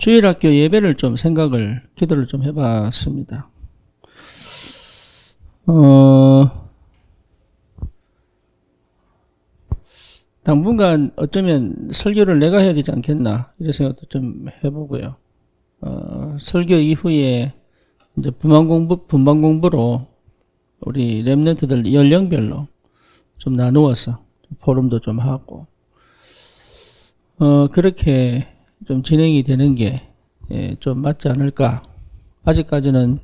주일학교 예배를 좀 기도를 좀 해봤습니다. 당분간 어쩌면 설교를 내가 해야 되지 않겠나, 이런 생각도 좀 해보고요. 설교 이후에 이제 분반 공부로 우리 랩런트들 연령별로 좀 나누어서 포럼도 좀 하고, 그렇게 좀 진행이 되는 게 좀 맞지 않을까. 아직까지는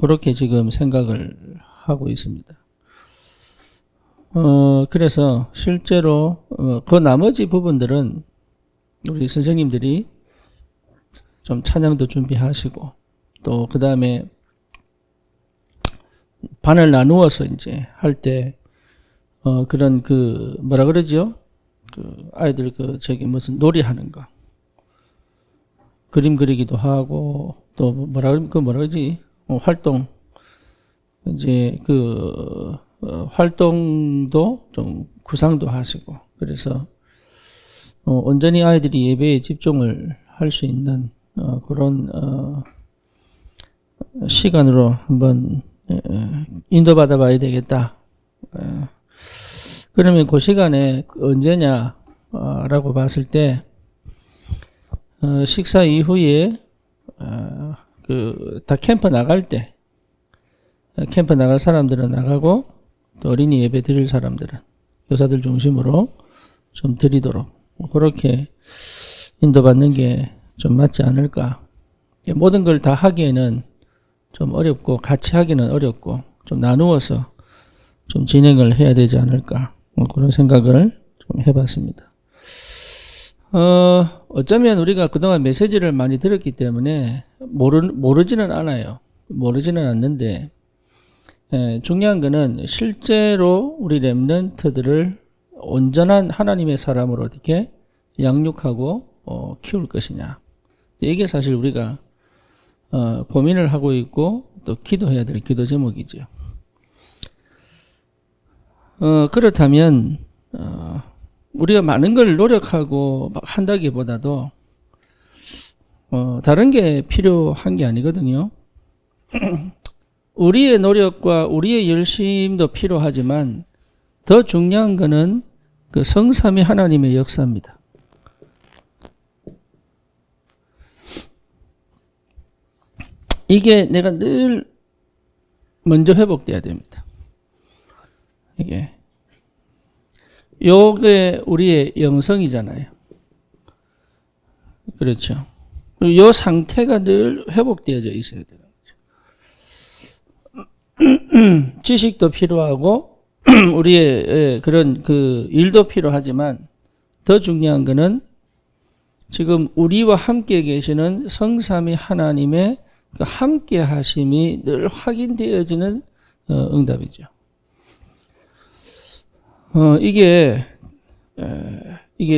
그렇게 지금 생각을 하고 있습니다. 그래서 실제로 그 나머지 부분들은 우리 선생님들이 좀 찬양도 준비하시고, 또 그 다음에 반을 나누어서 이제 할 때 그런 뭐라 그러죠? 아이들 무슨 놀이하는 거, 그림 그리기도 하고, 또 뭐라 그러지? 활동, 이제 활동도 좀 구상도 하시고, 그래서 온전히 아이들이 예배에 집중을 할 수 있는 그런 시간으로 한번 인도받아 봐야 되겠다. 그러면 그 시간에 언제냐라고 봤을 때, 식사 이후에 다 캠프 나갈 때, 캠프 나갈 사람들은 나가고, 또 어린이 예배 드릴 사람들은 교사들 중심으로 좀 드리도록, 그렇게 인도받는 게 좀 맞지 않을까. 모든 걸 다 하기에는 좀 어렵고, 같이 하기는 어렵고, 좀 나누어서 좀 진행을 해야 되지 않을까, 그런 생각을 좀 해봤습니다. 어쩌면 우리가 그동안 메시지를 많이 들었기 때문에 모르지는 않아요. 모르지는 않는데, 중요한 거는 실제로 우리 렘넌트들을 온전한 하나님의 사람으로 어떻게 양육하고 키울 것이냐. 이게 사실 우리가 고민을 하고 있고, 또 기도해야 될 기도 제목이죠. 그렇다면 우리가 많은 걸 노력하고 막 한다기보다도 다른 게 필요한 게 아니거든요. 우리의 노력과 우리의 열심도 필요하지만 더 중요한 거는 그 성삼위 하나님의 역사입니다. 이게 내가 늘 먼저 회복돼야 됩니다. 요게 우리의 영성이잖아요. 그렇죠. 요 상태가 늘 회복되어져 있어야 돼요. 지식도 필요하고 우리의 그런 일도 필요하지만 더 중요한 거는 지금 우리와 함께 계시는 성삼위 하나님의 함께 하심이 늘 확인되어지는 응답이죠. 이게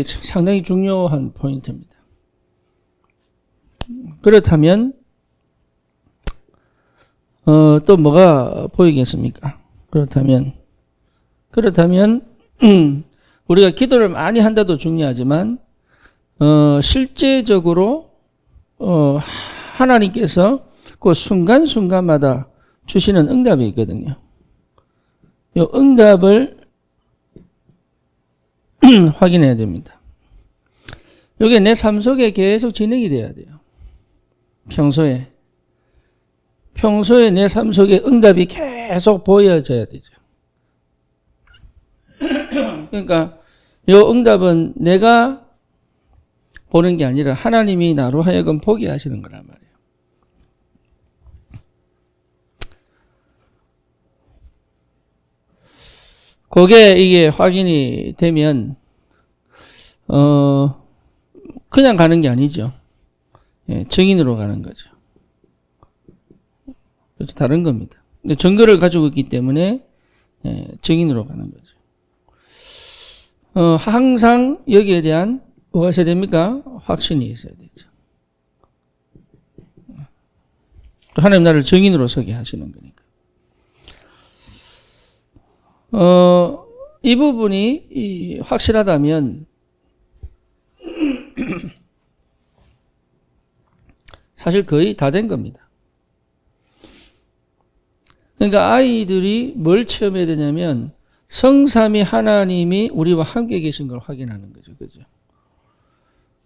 상당히 중요한 포인트입니다. 그렇다면 또 뭐가 보이겠습니까? 그렇다면 우리가 기도를 많이 한다도 중요하지만 실제적으로 하나님께서 그 순간순간마다 주시는 응답이 있거든요. 이 응답을 확인해야 됩니다. 이게 내 삶 속에 계속 진행이 돼야 돼요. 평소에 내 삶 속에 응답이 계속 보여져야 되죠. 그러니까 이 응답은 내가 보는 게 아니라 하나님이 나로 하여금 보게 하시는 거란 말이에요. 이게 확인이 되면 그냥 가는 게 아니죠. 증인으로 가는 거죠. 그래서 다른 겁니다. 근데 증거를 가지고 있기 때문에 증인으로 가는 거죠. 항상 여기에 대한 뭐가 있어야 됩니까? 확신이 있어야 되죠. 하나님 나를 증인으로 서게 하시는 거니까. 이 부분이 확실하다면 사실 거의 다 된 겁니다. 그러니까 아이들이 뭘 체험해야 되냐면 성삼위 하나님이 우리와 함께 계신 걸 확인하는 거죠. 그죠?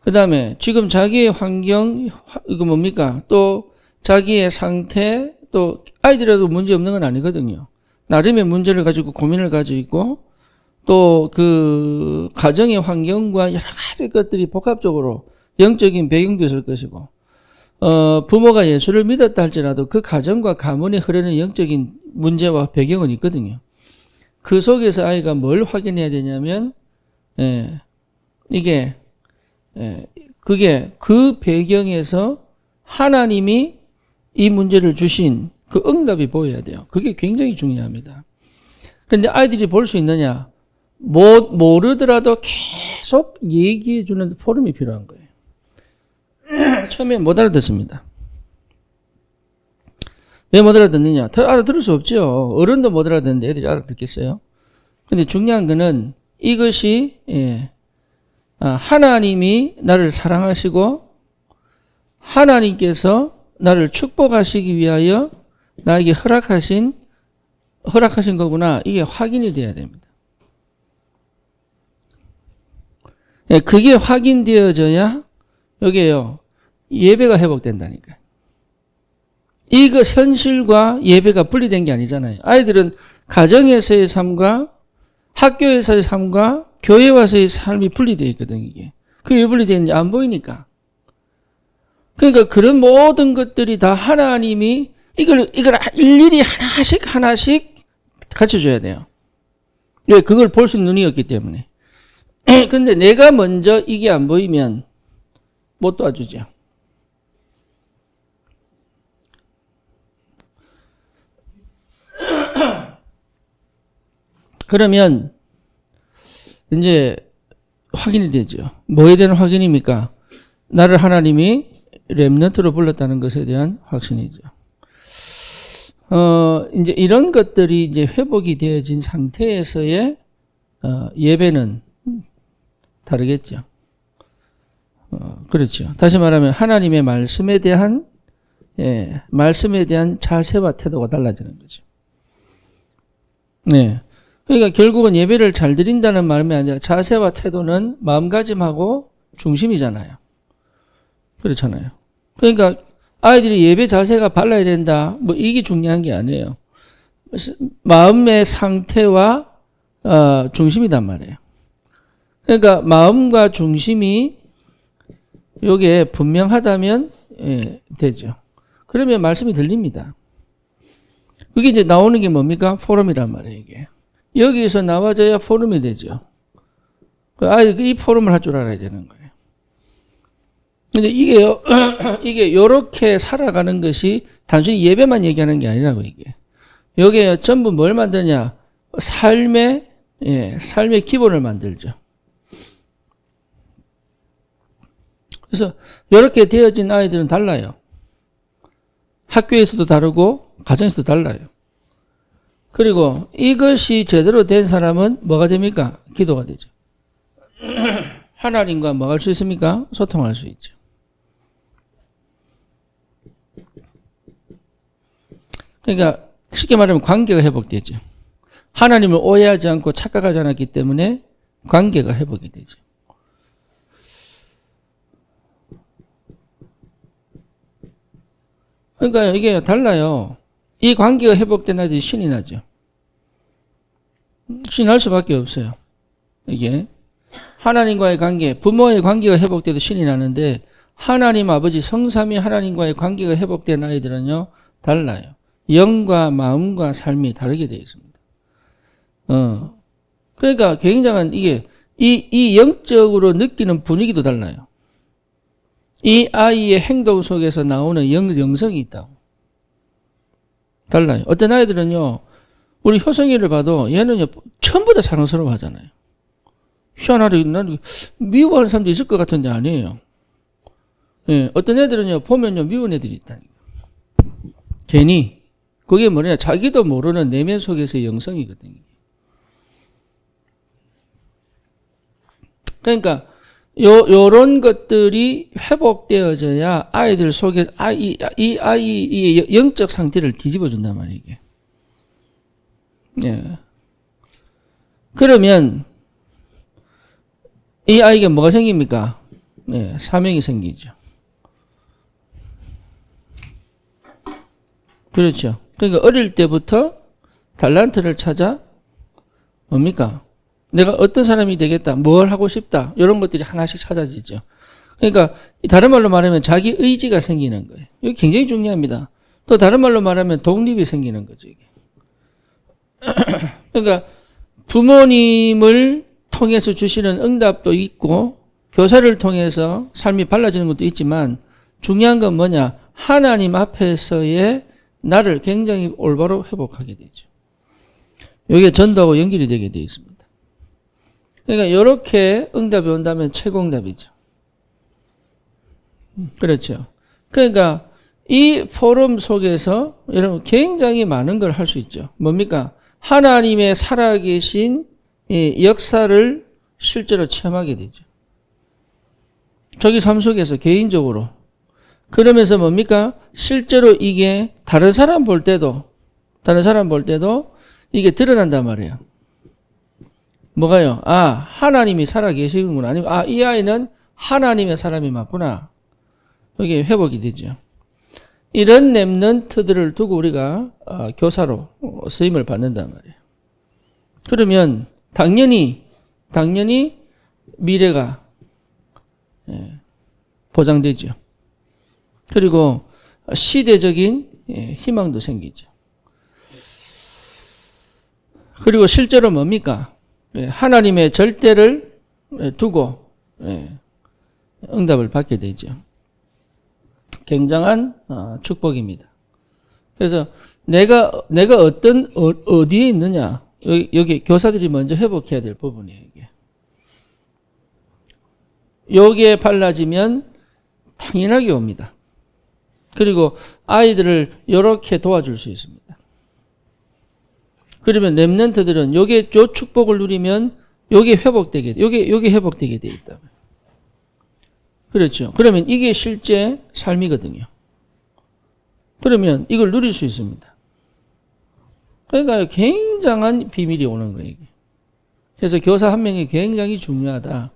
그 다음에 지금 자기의 환경, 이거 뭡니까? 또 자기의 상태, 또 아이들에도 문제 없는 건 아니거든요. 나름의 문제를 가지고 고민을 가지고 있고 또 그 가정의 환경과 여러 가지 것들이 복합적으로 영적인 배경도 있을 것이고 부모가 예수를 믿었다 할지라도 그 가정과 가문에 흐르는 영적인 문제와 배경은 있거든요. 그 속에서 아이가 뭘 확인해야 되냐면 그게 그 배경에서 하나님이 이 문제를 주신 그 응답이 보여야 돼요. 그게 굉장히 중요합니다. 그런데 아이들이 볼 수 있느냐? 모르더라도 계속 얘기해 주는 포럼이 필요한 거예요. 처음에 못 알아듣습니다. 왜 못 알아듣느냐? 더 알아들을 수 없죠. 어른도 못 알아듣는데 애들이 알아듣겠어요? 근데 중요한 거는 이것이 하나님이 나를 사랑하시고 하나님께서 나를 축복하시기 위하여 나에게 허락하신 거구나. 이게 확인이 돼야 됩니다. 그게 확인되어져야 여기에요. 예배가 회복된다니까요. 이거 현실과 예배가 분리된 게 아니잖아요. 아이들은 가정에서의 삶과 학교에서의 삶과 교회 와서의 삶이 분리되어 있거든요. 이게. 그게 왜 분리되는지 안 보이니까. 그러니까 그런 모든 것들이 다 하나님이 이걸 일일이 하나씩 가르쳐줘야 돼요. 왜? 그걸 볼 수 있는 눈이 없기 때문에. 근데 내가 먼저 이게 안 보이면 못 도와주죠. 그러면 이제 확인이 되죠. 뭐에 대한 확인입니까? 나를 하나님이 렘넌트로 불렀다는 것에 대한 확신이죠. 이제 이런 것들이 이제 회복이 되어진 상태에서의 예배는 다르겠죠. 그렇죠. 다시 말하면 하나님의 말씀에 대한 자세와 태도가 달라지는 거죠. 네. 그러니까 결국은 예배를 잘 드린다는 말이 아니라 자세와 태도는 마음가짐하고 중심이잖아요. 그렇잖아요. 그러니까 아이들이 예배 자세가 발라야 된다. 뭐 이게 중요한 게 아니에요. 마음의 상태와 중심이단 말이에요. 그러니까 마음과 중심이 요게 분명하다면 되죠. 그러면 말씀이 들립니다. 그게 이제 나오는 게 뭡니까? 포럼이란 말이에요, 이게. 여기에서 나와줘야 포럼이 되죠. 아이들 이 포럼을 할 줄 알아야 되는 거예요. 근데 이게 요렇게 살아가는 것이 단순히 예배만 얘기하는 게 아니라고, 이게. 여기에 전부 뭘 만드냐? 삶의 기본을 만들죠. 그래서 이렇게 되어진 아이들은 달라요. 학교에서도 다르고 가정에서도 달라요. 그리고 이것이 제대로 된 사람은 뭐가 됩니까? 기도가 되죠. 하나님과 뭐 할 수 있습니까? 소통할 수 있죠. 그러니까 쉽게 말하면 관계가 회복되죠. 하나님을 오해하지 않고 착각하지 않았기 때문에 관계가 회복이 되죠. 그러니까 이게 달라요. 이 관계가 회복된 아이들이 신이 나죠. 신이 날 수밖에 없어요. 이게 하나님과의 관계, 부모의 관계가 회복돼도 신이 나는데 하나님 아버지 성삼위 하나님과의 관계가 회복된 아이들은요 달라요. 영과 마음과 삶이 다르게 되어 있습니다. 그러니까 굉장한 이게 이 영적으로 느끼는 분위기도 달라요. 이 아이의 행동 속에서 나오는 영성이 있다고. 달라요. 어떤 아이들은요, 우리 효성이를 봐도 얘는요, 전부 다 사랑스러워 하잖아요. 희한하게, 난 미워하는 사람도 있을 것 같은데 아니에요. 예, 어떤 애들은요, 보면요, 미운 애들이 있다니까. 괜히. 그게 뭐냐, 자기도 모르는 내면 속에서의 영성이거든요. 그러니까, 요런 것들이 회복되어져야 아이들 속에 이 아이의 영적 상태를 뒤집어 준단 말이에요, 이게. 예. 그러면 이 아이가 뭐가 생깁니까? 예, 사명이 생기죠. 그렇죠. 그러니까 어릴 때부터 달란트를 찾아 뭡니까? 내가 어떤 사람이 되겠다, 뭘 하고 싶다, 이런 것들이 하나씩 찾아지죠. 그러니까 다른 말로 말하면 자기 의지가 생기는 거예요. 이게 굉장히 중요합니다. 또 다른 말로 말하면 독립이 생기는 거죠, 이게. 그러니까 부모님을 통해서 주시는 응답도 있고 교사를 통해서 삶이 달라지는 것도 있지만 중요한 건 뭐냐? 하나님 앞에서의 나를 굉장히 올바로 회복하게 되죠. 이게 전도하고 연결이 되게 되어 있습니다. 그러니까 이렇게 응답이 온다면 최고 응답이죠. 그렇죠. 그러니까 이 포럼 속에서 여러분 굉장히 많은 걸 할 수 있죠. 뭡니까? 하나님의 살아계신 이 역사를 실제로 체험하게 되죠. 자기 삶 속에서 개인적으로. 그러면서 뭡니까? 실제로 이게 다른 사람 볼 때도 이게 드러난단 말이에요. 뭐가요? 아, 하나님이 살아계시는구나. 아니면 이 아이는 하나님의 사람이 맞구나. 이게 회복이 되죠. 이런 렘넌트들을 두고 우리가 교사로 쓰임을 받는단 말이에요. 그러면 당연히 미래가 보장되죠. 그리고 시대적인 희망도 생기죠. 그리고 실제로 뭡니까? 하나님의 절대를 두고 응답을 받게 되죠. 굉장한 축복입니다. 그래서 내가 어디에 있느냐, 여기 교사들이 먼저 회복해야 될 부분이에요. 이게. 여기에 발라지면 당연하게 옵니다. 그리고 아이들을 이렇게 도와줄 수 있습니다. 그러면 렘넌트들은 요게 요 축복을 누리면 요게 회복되게 돼. 요게 회복되게 돼 있다. 그렇죠. 그러면 이게 실제 삶이거든요. 그러면 이걸 누릴 수 있습니다. 그러니까 굉장한 비밀이 오는 거예요, 이게. 그래서 교사 한 명이 굉장히 중요하다.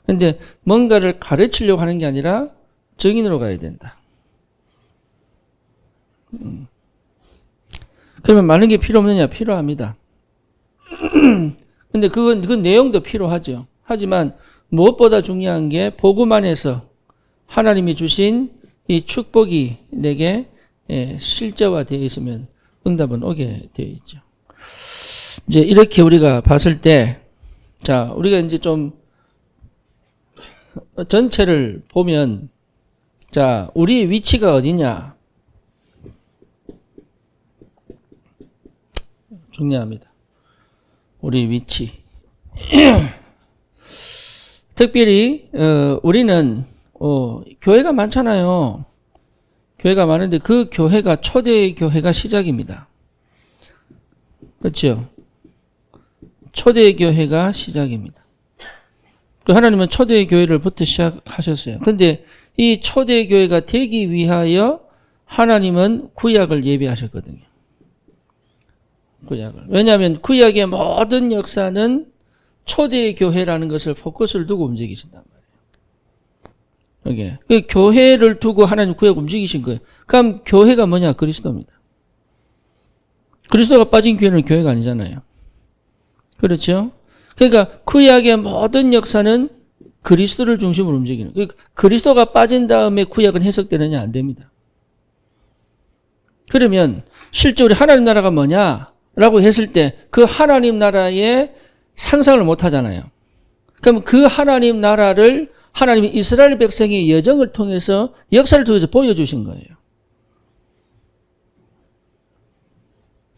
근데 뭔가를 가르치려고 하는 게 아니라 정인으로 가야 된다. 그러면 많은 게 필요 없느냐? 필요합니다. 근데 그건 내용도 필요하죠. 하지만 무엇보다 중요한 게 복음 안에서 하나님이 주신 이 축복이 내게 실제화되어 있으면 응답은 오게 되어 있죠. 이제 이렇게 우리가 봤을 때, 자, 우리가 이제 좀 전체를 보면, 자, 우리의 위치가 어디냐? 중요합니다. 우리 위치. 특별히 우리는 교회가 많잖아요. 교회가 많은데 그 교회가 초대의 교회가 시작입니다. 그렇죠? 초대의 교회가 시작입니다. 또 하나님은 초대의 교회를부터 시작하셨어요. 그런데 이 초대의 교회가 되기 위하여 하나님은 구약을 예비하셨거든요. 구약을. 왜냐하면 구약의 모든 역사는 초대의 교회라는 것을 포커스를 두고 움직이신단 말이에요. 이게 교회를 두고 하나님 구약 움직이신 거예요. 그럼 교회가 뭐냐? 그리스도입니다. 그리스도가 빠진 교회는 교회가 아니잖아요. 그렇죠? 그러니까 구약의 모든 역사는 그리스도를 중심으로 움직이는 거예요. 그리스도가 빠진 다음에 구약은 해석되느냐? 안 됩니다. 그러면 실제 우리 하나님 나라가 뭐냐? 라고 했을 때 그 하나님 나라의 상상을 못 하잖아요. 그럼 그 하나님 나라를 하나님이 이스라엘 백성의 여정을 통해서 역사를 통해서 보여주신 거예요.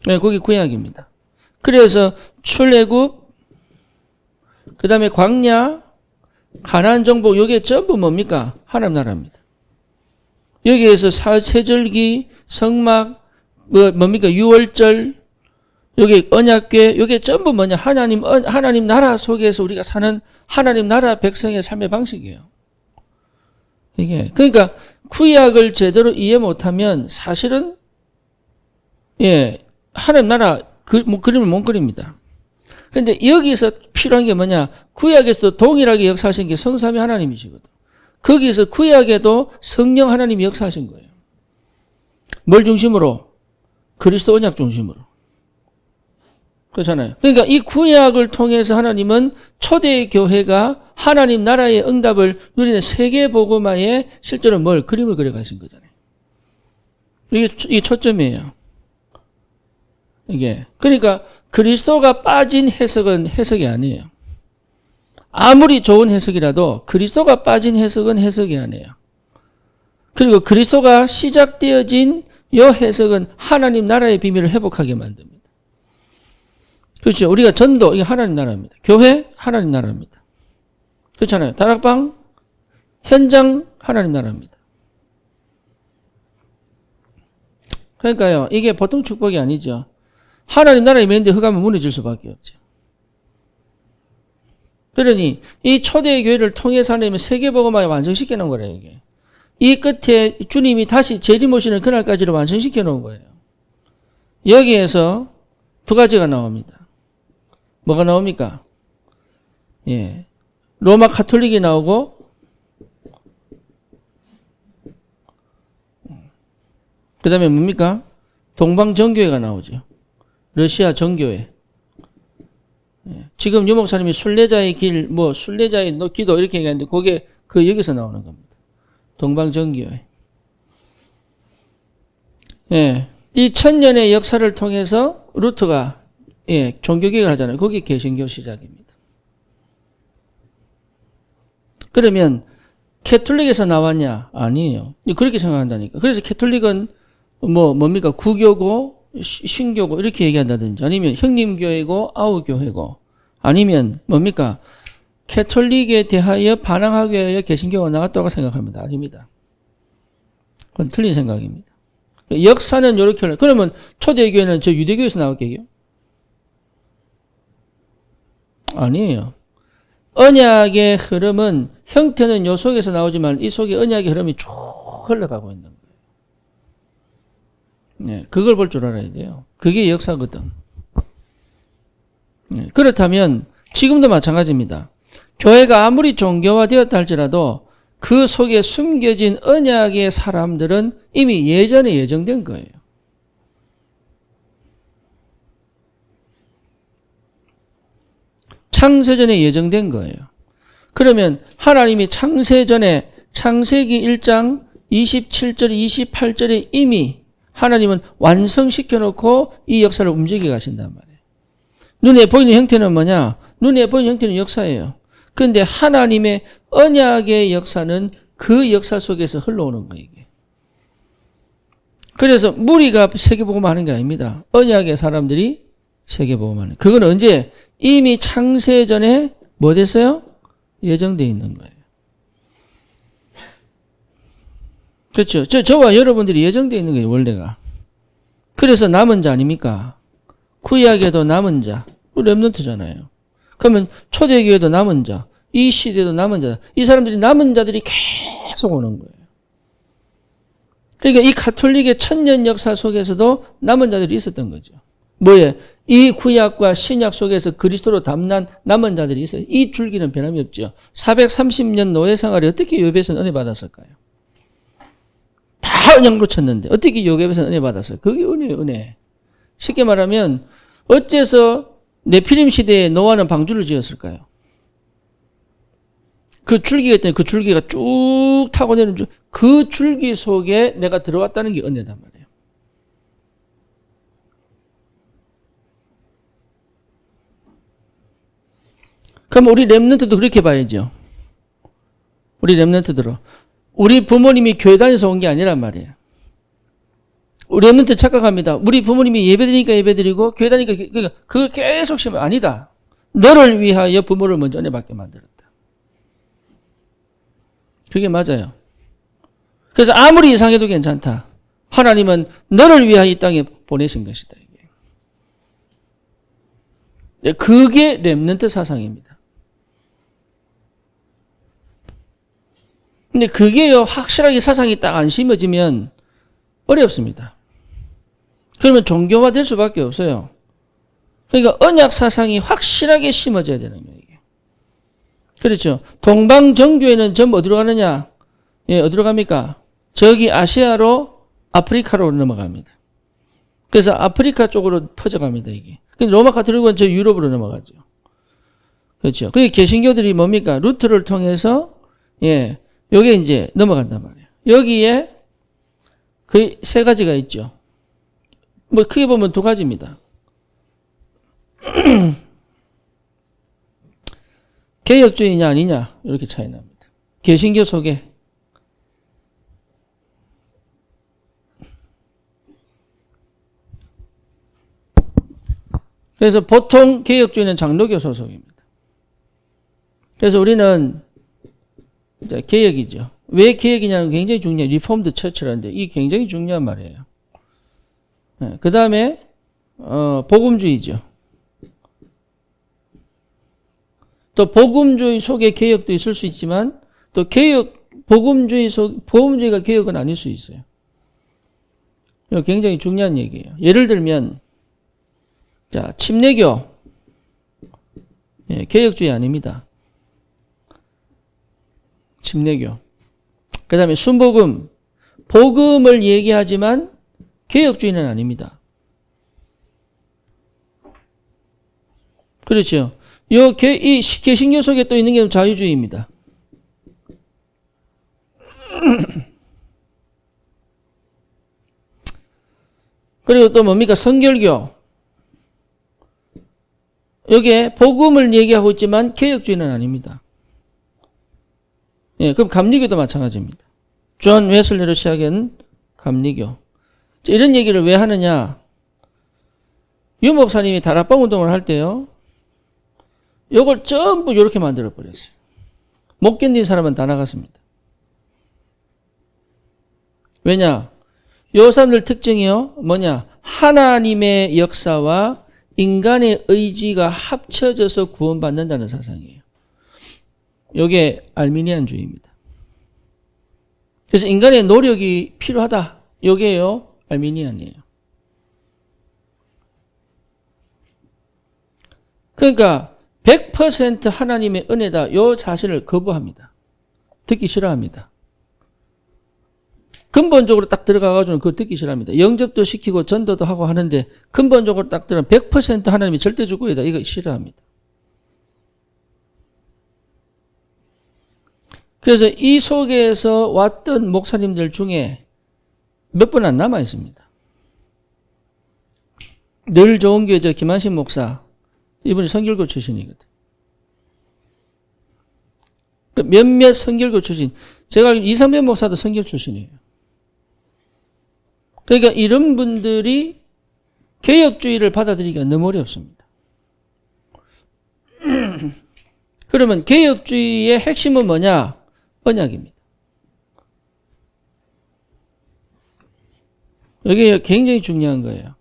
네, 그게 구약입니다. 그래서 출애굽, 그 다음에 광야, 가나안 정복, 이게 전부 뭡니까? 하나님 나라입니다. 여기에서 세절기, 성막, 뭡니까? 유월절, 여기 언약궤, 여기 전부 뭐냐? 하나님 나라 속에서 우리가 사는 하나님 나라 백성의 삶의 방식이에요. 이게. 그러니까 구약을 제대로 이해 못하면 사실은, 하나님 나라 그림을 못 그립니다. 근데 여기서 필요한 게 뭐냐? 구약에서도 동일하게 역사하신 게 성삼위 하나님이시거든. 거기서 구약에도 성령 하나님이 역사하신 거예요. 뭘 중심으로? 그리스도 언약 중심으로. 그렇잖아요. 그러니까 이 구약을 통해서 하나님은 초대 교회가 하나님 나라의 응답을 누리는 세계복음화에 실제로 그림을 그려가신 거잖아요. 이게 초점이에요. 이게. 그러니까 그리스도가 빠진 해석은 해석이 아니에요. 아무리 좋은 해석이라도 그리스도가 빠진 해석은 해석이 아니에요. 그리고 그리스도가 시작되어진 이 해석은 하나님 나라의 비밀을 회복하게 만듭니다. 그렇죠. 우리가 전도, 이게 하나님 나라입니다. 교회, 하나님 나라입니다. 그렇잖아요. 다락방, 현장, 하나님 나라입니다. 그러니까요, 이게 보통 축복이 아니죠. 하나님 나라에 있는데 흑암은 무너질 수밖에 없죠. 그러니 이 초대 교회를 통해서 하나님은 세계복음화에 완성시켜 놓은 거래요, 이게. 이 끝에 주님이 다시 재림오시는 그날까지를 완성시켜 놓은 거예요. 여기에서 두 가지가 나옵니다. 뭐가 나옵니까? 로마 가톨릭이 나오고, 그 다음에 뭡니까? 동방정교회가 나오죠. 러시아 정교회. 지금 유 목사님이 순례자의 길, 순례자의 기도 이렇게 얘기하는데 그게 여기서 나오는 겁니다. 동방정교회. 이 천년의 역사를 통해서 루터가 종교개혁을 하잖아요. 거기 개신교 시작입니다. 그러면 캐톨릭에서 나왔냐? 아니에요. 그렇게 생각한다니까. 그래서 캐톨릭은 뭡니까? 구교고 신교고 이렇게 얘기한다든지 아니면 형님교회고 아우교회고 아니면 뭡니까? 캐톨릭에 대하여 반항하기 위하여 개신교가 나왔다고 생각합니다. 아닙니다. 그건 틀린 생각입니다. 역사는 이렇게 그러면 초대교회는 저 유대교에서 나왔겠요? 아니에요. 언약의 흐름은 형태는 요 속에서 나오지만 이 속에 언약의 흐름이 쭉 흘러가고 있는 거예요. 그걸 볼 줄 알아야 돼요. 그게 역사거든. 그렇다면 지금도 마찬가지입니다. 교회가 아무리 종교화되었다 할지라도 그 속에 숨겨진 언약의 사람들은 이미 예전에 예정된 거예요. 창세전에 예정된 거예요. 그러면 하나님이 창세전에 창세기 1장 27절, 28절에 이미 하나님은 완성시켜 놓고 이 역사를 움직여 가신단 말이에요. 눈에 보이는 형태는 뭐냐? 눈에 보이는 형태는 역사예요. 그런데 하나님의 언약의 역사는 그 역사 속에서 흘러오는 거예요. 이게. 그래서 무리가 세계복음하는 게 아닙니다. 언약의 사람들이 세계복음하는. 그건 언제? 이미 창세전에 뭐 됐어요? 예정되어 있는 거예요. 그렇죠. 저와 여러분들이 예정되어 있는 거예요, 원래가. 그래서 남은 자 아닙니까? 구약에도 남은 자, 렘넌트잖아요. 그러면 초대교회도 남은 자, 이 시대도 남은 자, 이 사람들이 남은 자들이 계속 오는 거예요. 그러니까 이 가톨릭의 천년 역사 속에서도 남은 자들이 있었던 거죠. 뭐예요? 이 구약과 신약 속에서 그리스도로 담난 남은 자들이 있어요. 이 줄기는 변함이 없죠. 430년 노예 생활에 어떻게 요셉에서는 은혜 받았을까요? 다 언약으로 쳤는데 어떻게 요셉에서는 은혜 받았어요? 그게 은혜예요, 은혜. 쉽게 말하면 어째서 네피림 시대에 노아는 방주를 지었을까요? 그 줄기가 있더니 그 줄기가 쭉 타고 내는 그 줄기 속에 내가 들어왔다는 게 은혜단 말이에요. 그럼 우리 렘넌트도 그렇게 봐야죠. 우리 렘넌트들은. 우리 부모님이 교회 다녀서 온 게 아니란 말이에요. 우리 렘넌트 착각합니다. 우리 부모님이 예배드리니까 예배드리고 교회 다니니까 그거 계속 심으면 아니다. 너를 위하여 부모를 먼저 은혜 받게 만들었다. 그게 맞아요. 그래서 아무리 이상해도 괜찮다. 하나님은 너를 위하여 이 땅에 보내신 것이다. 이게. 그게 렘넌트 사상입니다. 근데 그게요, 확실하게 사상이 딱 안 심어지면 어렵습니다. 그러면 종교화 될 수밖에 없어요. 그러니까 언약 사상이 확실하게 심어져야 되는 거예요. 이게. 그렇죠. 동방정교회는 전부 어디로 가느냐? 예, 어디로 갑니까? 저기 아시아로 아프리카로 넘어갑니다. 그래서 아프리카 쪽으로 퍼져갑니다, 이게. 근데 로마 가톨릭은 저 유럽으로 넘어가죠. 그렇죠. 그게 개신교들이 뭡니까? 루트를 통해서, 예, 요게 이제 넘어간단 말이에요. 여기에 그 세 가지가 있죠. 뭐 크게 보면 두 가지입니다. 개혁주의냐 아니냐 이렇게 차이 납니다. 개신교 속에 그래서 보통 개혁주의는 장로교 소속입니다. 그래서 우리는 이제 개혁이죠. 왜 개혁이냐는 굉장히 중요해요. 리폼드 처치라는데 이게 굉장히 중요한 말이에요. 네, 그 다음에 복음주의죠. 또 복음주의 속에 개혁도 있을 수 있지만 또 복음주의가 개혁은 아닐 수 있어요. 이거 굉장히 중요한 얘기예요. 예를 들면 자, 침례교 예, 개혁주의 아닙니다. 침례교. 그 다음에 순복음, 복음을 얘기하지만 개혁주의는 아닙니다. 그렇죠. 이 개신교 속에 또 있는 게 자유주의입니다. 그리고 또 뭡니까? 성결교. 여기에 복음을 얘기하고 있지만 개혁주의는 아닙니다. 예, 그럼 감리교도 마찬가지입니다. 존 웨슬리로 시작한 감리교. 이런 얘기를 왜 하느냐? 유 목사님이 다락방 운동을 할 때요. 이걸 전부 이렇게 만들어 버렸어요. 못 견딘 사람은 다 나갔습니다. 왜냐? 요 사람들 특징이요. 뭐냐? 하나님의 역사와 인간의 의지가 합쳐져서 구원받는다는 사상이에요. 이게 알미니안주의입니다. 그래서 인간의 노력이 필요하다. 이게요. 알미니안이에요. 그러니까 100% 하나님의 은혜다. 이 사실을 거부합니다. 듣기 싫어합니다. 근본적으로 딱 들어가가지고는 그걸 듣기 싫어합니다. 영접도 시키고 전도도 하고 하는데 근본적으로 딱 들어가면 100% 하나님이 절대주권이다. 이거 싫어합니다. 그래서 이 속에서 왔던 목사님들 중에 몇 분 안 남아 있습니다. 늘 좋은 교회 저 김한신 목사, 이분이 선결교 출신이거든. 몇몇 선결교 출신, 제가 이상면 목사도 선결 출신이에요. 그러니까 이런 분들이 개혁주의를 받아들이기가 너무 어렵습니다. 그러면 개혁주의의 핵심은 뭐냐? 언약입니다. 이게 굉장히 중요한 거예요.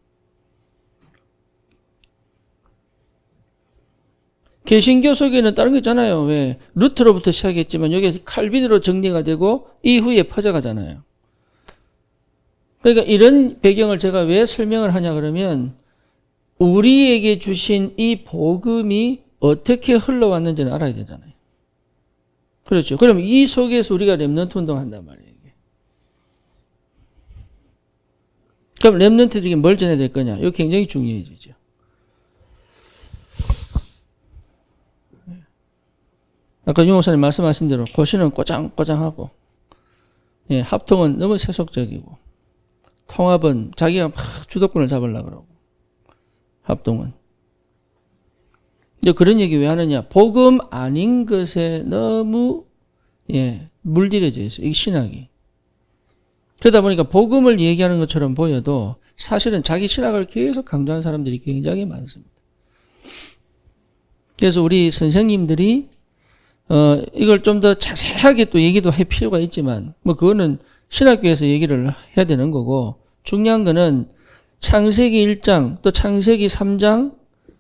개신교 속에는 다른 거 있잖아요. 왜? 루트로부터 시작했지만 여기 칼빈으로 정리가 되고 이후에 퍼져가잖아요. 그러니까 이런 배경을 제가 왜 설명을 하냐 그러면 우리에게 주신 이 복음이 어떻게 흘러왔는지는 알아야 되잖아요. 그렇죠. 그럼 이 속에서 우리가 렘넌트 운동한단 말이에요. 그럼 렘넌트들에게 뭘 전해야 될 거냐? 이거 굉장히 중요해지죠. 아까 유 목사님 말씀하신 대로 고시는 꼬장꼬장하고 예, 합통은 너무 세속적이고 통합은 자기가 막 주도권을 잡으려고 그러고 합동은 이제 그런 얘기 왜 하느냐? 복음 아닌 것에 너무 예, 물들여져 있어요. 이 신학이. 그러다 보니까 복음을 얘기하는 것처럼 보여도 사실은 자기 신학을 계속 강조하는 사람들이 굉장히 많습니다. 그래서 우리 선생님들이 이걸 좀 더 자세하게 또 얘기도 할 필요가 있지만 뭐 그거는 신학교에서 얘기를 해야 되는 거고 중요한 거는 창세기 1장 또 창세기 3장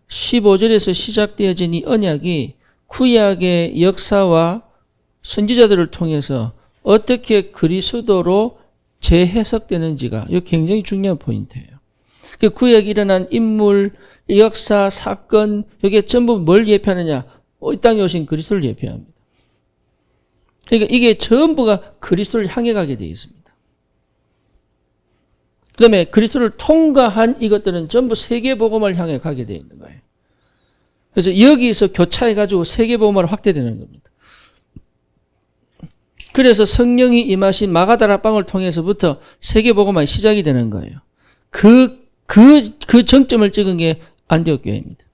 15절에서 시작되어진 이 언약이 구약의 역사와 선지자들을 통해서 어떻게 그리스도로 재해석되는지가 이거 굉장히 중요한 포인트예요. 그 구약에 일어난 인물, 역사, 사건 이게 전부 뭘 예표하느냐? 이 땅에 오신 그리스도를 예표합니다. 그러니까 이게 전부가 그리스도를 향해 가게 되어 있습니다. 그 다음에 그리스도를 통과한 이것들은 전부 세계복음을 향해 가게 되어 있는 거예요. 그래서 여기서 교차해가지고 세계복음으로 확대되는 겁니다. 그래서 성령이 임하신 마가다락방을 통해서부터 세계복음화의 시작이 되는 거예요. 그 정점을 찍은 게 안디옥 교회입니다.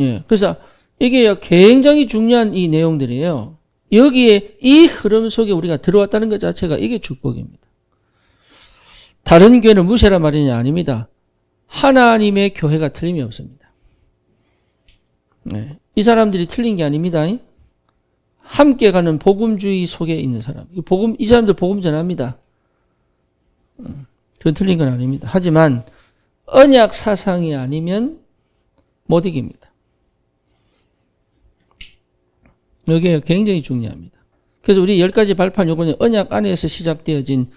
예. 그래서 이게 굉장히 중요한 이 내용들이에요. 여기에 이 흐름 속에 우리가 들어왔다는 것 자체가 이게 축복입니다. 다른 교회를 무시하란 말이냐? 아닙니다. 하나님의 교회가 틀림이 없습니다. 네. 이 사람들이 틀린 게 아닙니다. 함께 가는 복음주의 속에 있는 사람. 이 사람들 복음 전합니다. 그건 틀린 건 아닙니다. 하지만 언약 사상이 아니면 못 이깁니다. 여기에 굉장히 중요합니다. 그래서 우리 10가지 발판 요거는 언약 안에서 시작되어진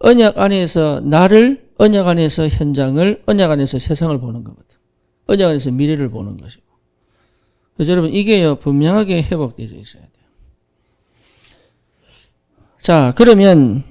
언약 안에서 나를, 언약 안에서 현장을, 언약 안에서 세상을 보는 거거든. 언약 안에서 미래를 보는 것이고. 그래서 여러분 이게요 분명하게 회복되어 있어야 돼요. 자, 그러면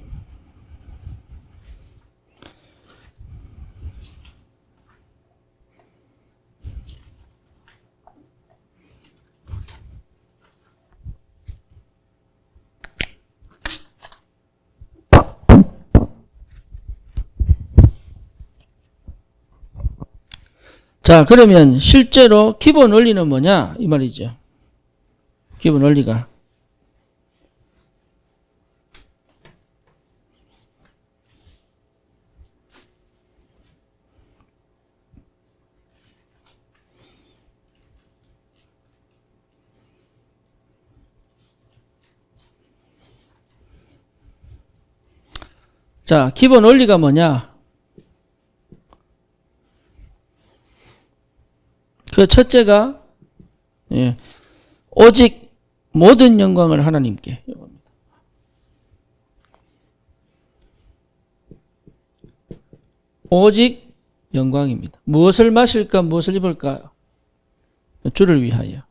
자, 그러면 실제로 기본 원리는 뭐냐? 이 말이죠. 기본 원리가. 자, 기본 원리가 뭐냐? 그 첫째가 오직 모든 영광을 하나님께. 오직 영광입니다. 무엇을 마실까 무엇을 입을까? 주를 위하여.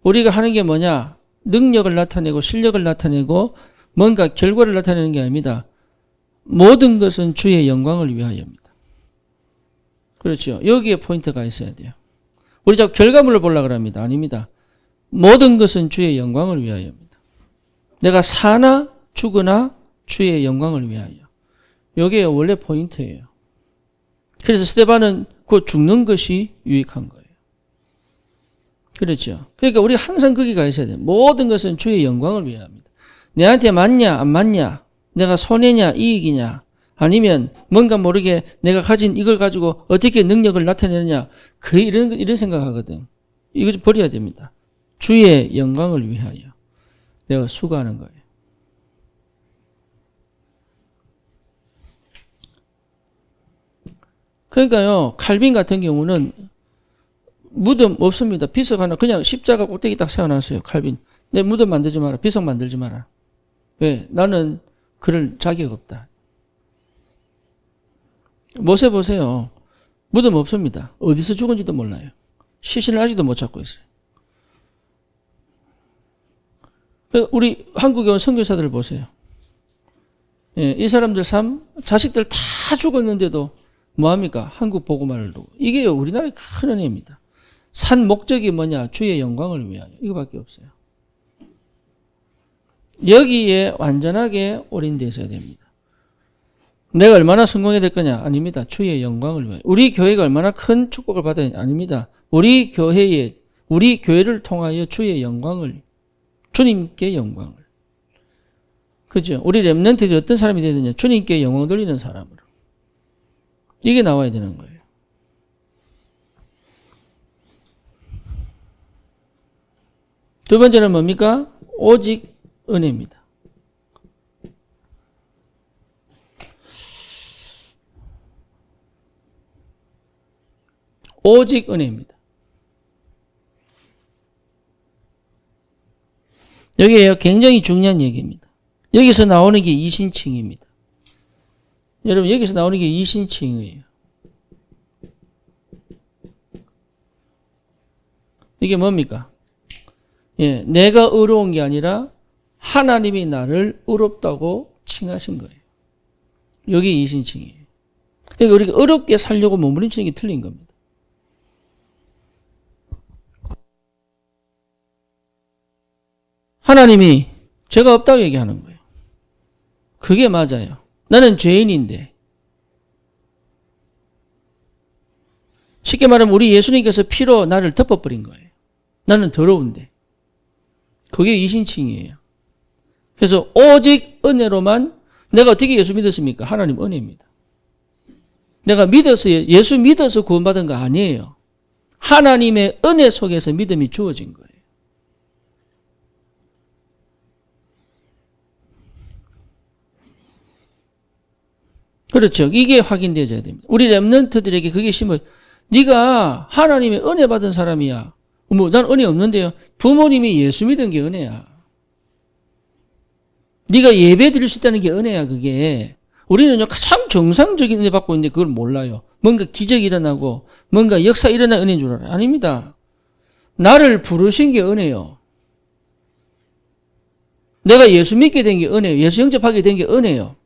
우리가 하는 게 뭐냐? 능력을 나타내고 실력을 나타내고 뭔가 결과를 나타내는 게 아닙니다. 모든 것은 주의 영광을 위하여입니다. 그렇죠. 여기에 포인트가 있어야 돼요. 우리 자꾸 결과물을 보려고 합니다. 아닙니다. 모든 것은 주의 영광을 위하여입니다. 내가 사나 죽으나 주의 영광을 위하여. 이게 원래 포인트예요. 그래서 스데반은 그 죽는 것이 유익한 거예요. 그렇죠. 그러니까 우리 항상 거기가 있어야 돼요. 모든 것은 주의 영광을 위하여입니다. 내한테 맞냐 안 맞냐, 내가 손해냐 이익이냐, 아니면 뭔가 모르게 내가 가진 이걸 가지고 어떻게 능력을 나타내느냐, 이런 생각하거든. 이거 좀 버려야 됩니다. 주의 영광을 위하여 내가 수고하는 거예요. 그러니까요, 칼빈 같은 경우는 무덤 없습니다. 비석 하나 그냥 십자가 꼭대기 딱 세워놨어요. 칼빈. 내 무덤 만들지 마라. 비석 만들지 마라. 왜? 나는 그럴 자격 없다. 모세 보세요. 무덤 없습니다. 어디서 죽은지도 몰라요. 시신을 아직도 못 찾고 있어요. 우리 한국에 온 선교사들을 보세요. 예, 이 사람들 삶, 자식들 다 죽었는데도 뭐합니까? 한국 복음화를 두고. 이게 우리나라의 큰 은혜입니다. 산 목적이 뭐냐? 주의 영광을 위하여. 이거밖에 없어요. 여기에 완전하게 올인되어 있어야 됩니다. 내가 얼마나 성공해야 될 거냐? 아닙니다. 주의 영광을 위하여. 우리 교회가 얼마나 큰 축복을 받아야 되냐? 아닙니다. 우리 교회를 통하여 주의 영광을, 주님께 영광을. 그죠? 우리 렘넌트들이 어떤 사람이 되야 되냐? 주님께 영광 돌리는 사람으로. 이게 나와야 되는 거예요. 두 번째는 뭡니까? 오직 은혜입니다. 오직 은혜입니다. 여기에 굉장히 중요한 얘기입니다. 여기서 나오는 게 이신칭입니다. 여러분 여기서 나오는 게 이신칭이에요. 이게 뭡니까? 예, 내가 의로운 게 아니라 하나님이 나를 의롭다고 칭하신 거예요. 여기 이신칭이에요. 그러니까 우리가 어렵게 살려고 몸부림치는 게 틀린 겁니다. 하나님이 죄가 없다고 얘기하는 거예요. 그게 맞아요. 나는 죄인인데. 쉽게 말하면 우리 예수님께서 피로 나를 덮어버린 거예요. 나는 더러운데. 그게 이신칭이에요. 그래서 오직 은혜로만 내가 어떻게 예수 믿었습니까? 하나님 은혜입니다. 내가 믿어서 예수 믿어서 구원받은 거 아니에요. 하나님의 은혜 속에서 믿음이 주어진 거예요. 그렇죠. 이게 확인되어져야 됩니다. 우리 렘넌트들에게 그게 심어요. 네가 하나님의 은혜 받은 사람이야. 난 은혜 없는데요. 부모님이 예수 믿은 게 은혜야. 네가 예배 드릴 수 있다는 게 은혜야. 그게. 우리는요 참 정상적인 은혜 받고 있는데 그걸 몰라요. 뭔가 기적이 일어나고 뭔가 역사 일어난 은혜인 줄 알아요. 아닙니다. 나를 부르신 게 은혜요. 내가 예수 믿게 된 게 은혜요. 예수 영접하게 된 게 은혜요.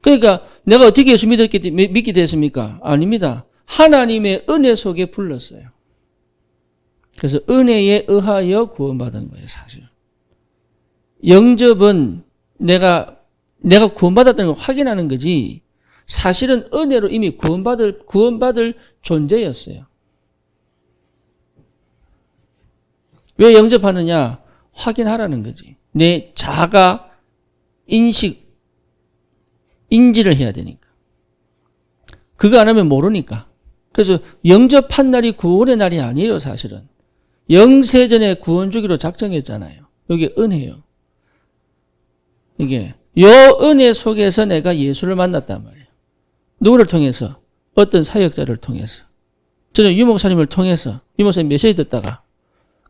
그러니까 내가 어떻게 예수 믿게 됐습니까? 아닙니다. 하나님의 은혜 속에 불렀어요. 그래서 은혜에 의하여 구원받은 거예요, 사실. 영접은 내가 구원받았다는 걸 확인하는 거지, 사실은 은혜로 이미 구원받을 존재였어요. 왜 영접하느냐? 확인하라는 거지. 내 자가 인지를 해야 되니까. 그거 안 하면 모르니까. 그래서 영접한 날이 구원의 날이 아니에요, 사실은. 영세전에 구원 주기로 작정했잖아요. 여기 은혜요. 이게 요 은혜 속에서 내가 예수를 만났단 말이에요. 누구를 통해서? 어떤 사역자를 통해서. 저는 유 목사님을 통해서, 유 목사님 메시지 듣다가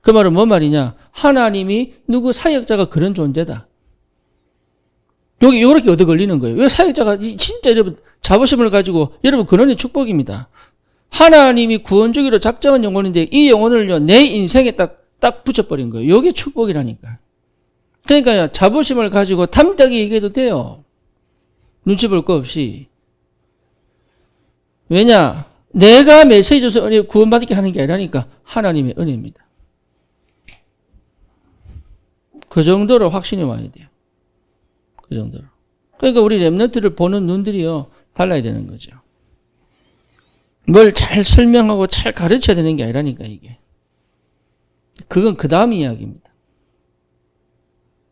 그 말은 뭔 말이냐? 하나님이 누구 사역자가 그런 존재다. 여기 이렇게 얻어 걸리는 거예요. 왜 사역자가 진짜 여러분 자부심을 가지고, 여러분 근원의 축복입니다. 하나님이 구원 주기로 작정한 영혼인데 이 영혼을요 내 인생에 딱 붙여버린 거예요. 이게 축복이라니까. 그러니까 자부심을 가지고 담대하게 얘기해도 돼요. 눈치 볼 거 없이. 왜냐? 내가 메시지 줘서 은혜 구원받게 하는 게 아니라니까. 하나님의 은혜입니다. 그 정도로 확신이 와야 돼요. 그 정도로. 그러니까 우리 렘넌트를 보는 눈들이요 달라야 되는 거죠. 뭘 잘 설명하고 잘 가르쳐야 되는 게 아니라니까 이게. 그건 그 다음 이야기입니다.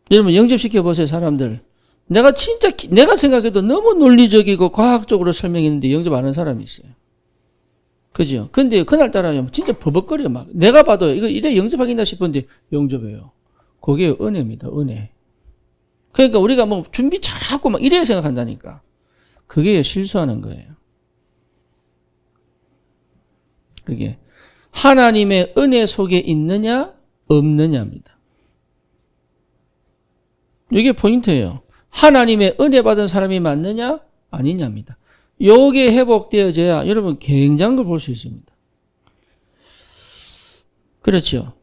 여러분 영접시켜보세요. 사람들. 내가 생각해도 너무 논리적이고 과학적으로 설명했는데 영접 안 하는 사람이 있어요. 그죠? 근데 그날따라 진짜 버벅거려 막. 내가 봐도 이거 이래 영접하긴다 싶은데 영접해요. 그게 은혜입니다. 은혜. 그러니까 우리가 뭐 준비 잘하고 막 이래야 생각한다니까. 그게 실수하는 거예요. 그게 하나님의 은혜 속에 있느냐 없느냐입니다. 이게 포인트예요. 하나님의 은혜 받은 사람이 맞느냐 아니냐입니다. 요게 회복되어져야 여러분 굉장한 걸 볼 수 있습니다. 그렇죠.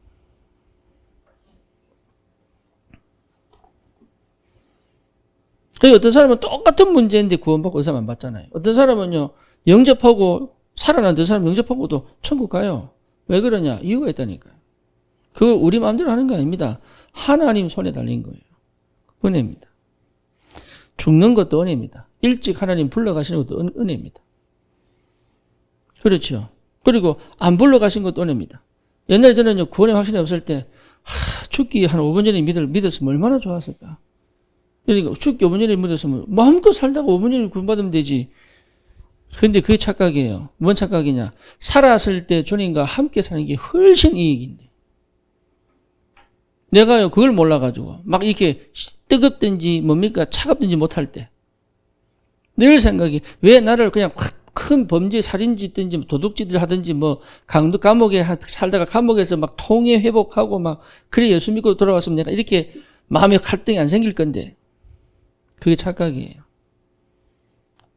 어떤 사람은 똑같은 문제인데 구원받고 그 사람 안 받잖아요. 어떤 사람은요 영접하고 살아난 그 사람 영접하고도 천국 가요. 왜 그러냐? 이유가 있다니까요. 그거 우리 마음대로 하는 거 아닙니다. 하나님 손에 달린 거예요. 은혜입니다. 죽는 것도 은혜입니다. 일찍 하나님 불러가시는 것도 은혜입니다. 그렇죠. 그리고 안 불러가신 것도 은혜입니다. 옛날에 저는요 구원의 확신이 없을 때 죽기 한 5분 전에 믿었으면 얼마나 좋았을까. 그러니까 죽기 5분 전에 믿었으면 마음껏 살다가 5분 전에 구원받으면 되지. 그런데 그게 착각이에요. 뭔 착각이냐? 살았을 때 주님과 함께 사는 게 훨씬 이익인데. 내가요 그걸 몰라가지고 막 이렇게 뜨겁든지 뭡니까 차갑든지 못할 때 늘 생각이 왜 나를 그냥 확 큰 범죄 살인 짓든지 도둑질을 하든지 뭐 감옥에 살다가 감옥에서 막 통해 회복하고 막 그래 예수 믿고 돌아왔으면 내가 이렇게 마음에 갈등이 안 생길 건데 그게 착각이에요.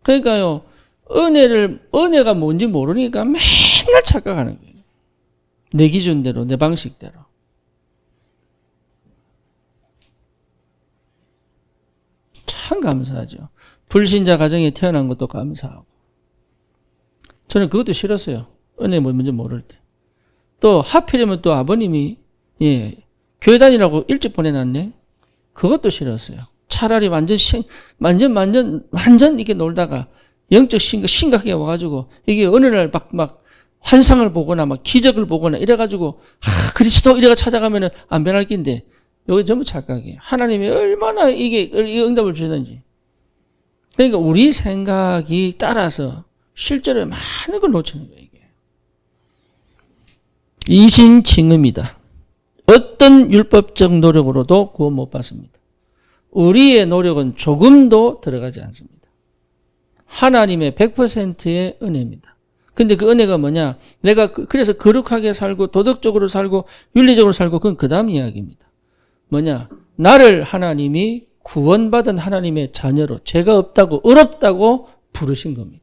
그러니까요. 은혜가 뭔지 모르니까 맨날 착각하는 거예요. 내 기준대로, 내 방식대로. 참 감사하죠. 불신자 가정에 태어난 것도 감사하고. 저는 그것도 싫었어요. 은혜 뭔지 모를 때. 또 하필이면 또 아버님이 교회 다니라고 일찍 보내놨네. 그것도 싫었어요. 차라리 완전 이렇게 놀다가 영적 심각하게 와가지고 이게 어느 날 막 환상을 보거나 막 기적을 보거나 이래가지고 그리스도 이래가 찾아가면은 안 변할 낀데 이게 전부 착각이에요. 하나님이 얼마나 이게 응답을 주시는지. 그러니까 우리 생각이 따라서 실제로 많은 걸 놓치는 거예요. 이게. 이신칭음이다. 어떤 율법적 노력으로도 구원 못 받습니다. 우리의 노력은 조금도 들어가지 않습니다. 하나님의 100%의 은혜입니다. 근데 그 은혜가 뭐냐? 내가 그래서 거룩하게 살고 도덕적으로 살고 윤리적으로 살고 그건 그 다음 이야기입니다. 뭐냐? 나를 하나님이 구원받은 하나님의 자녀로 죄가 없다고 의롭다고 부르신 겁니다.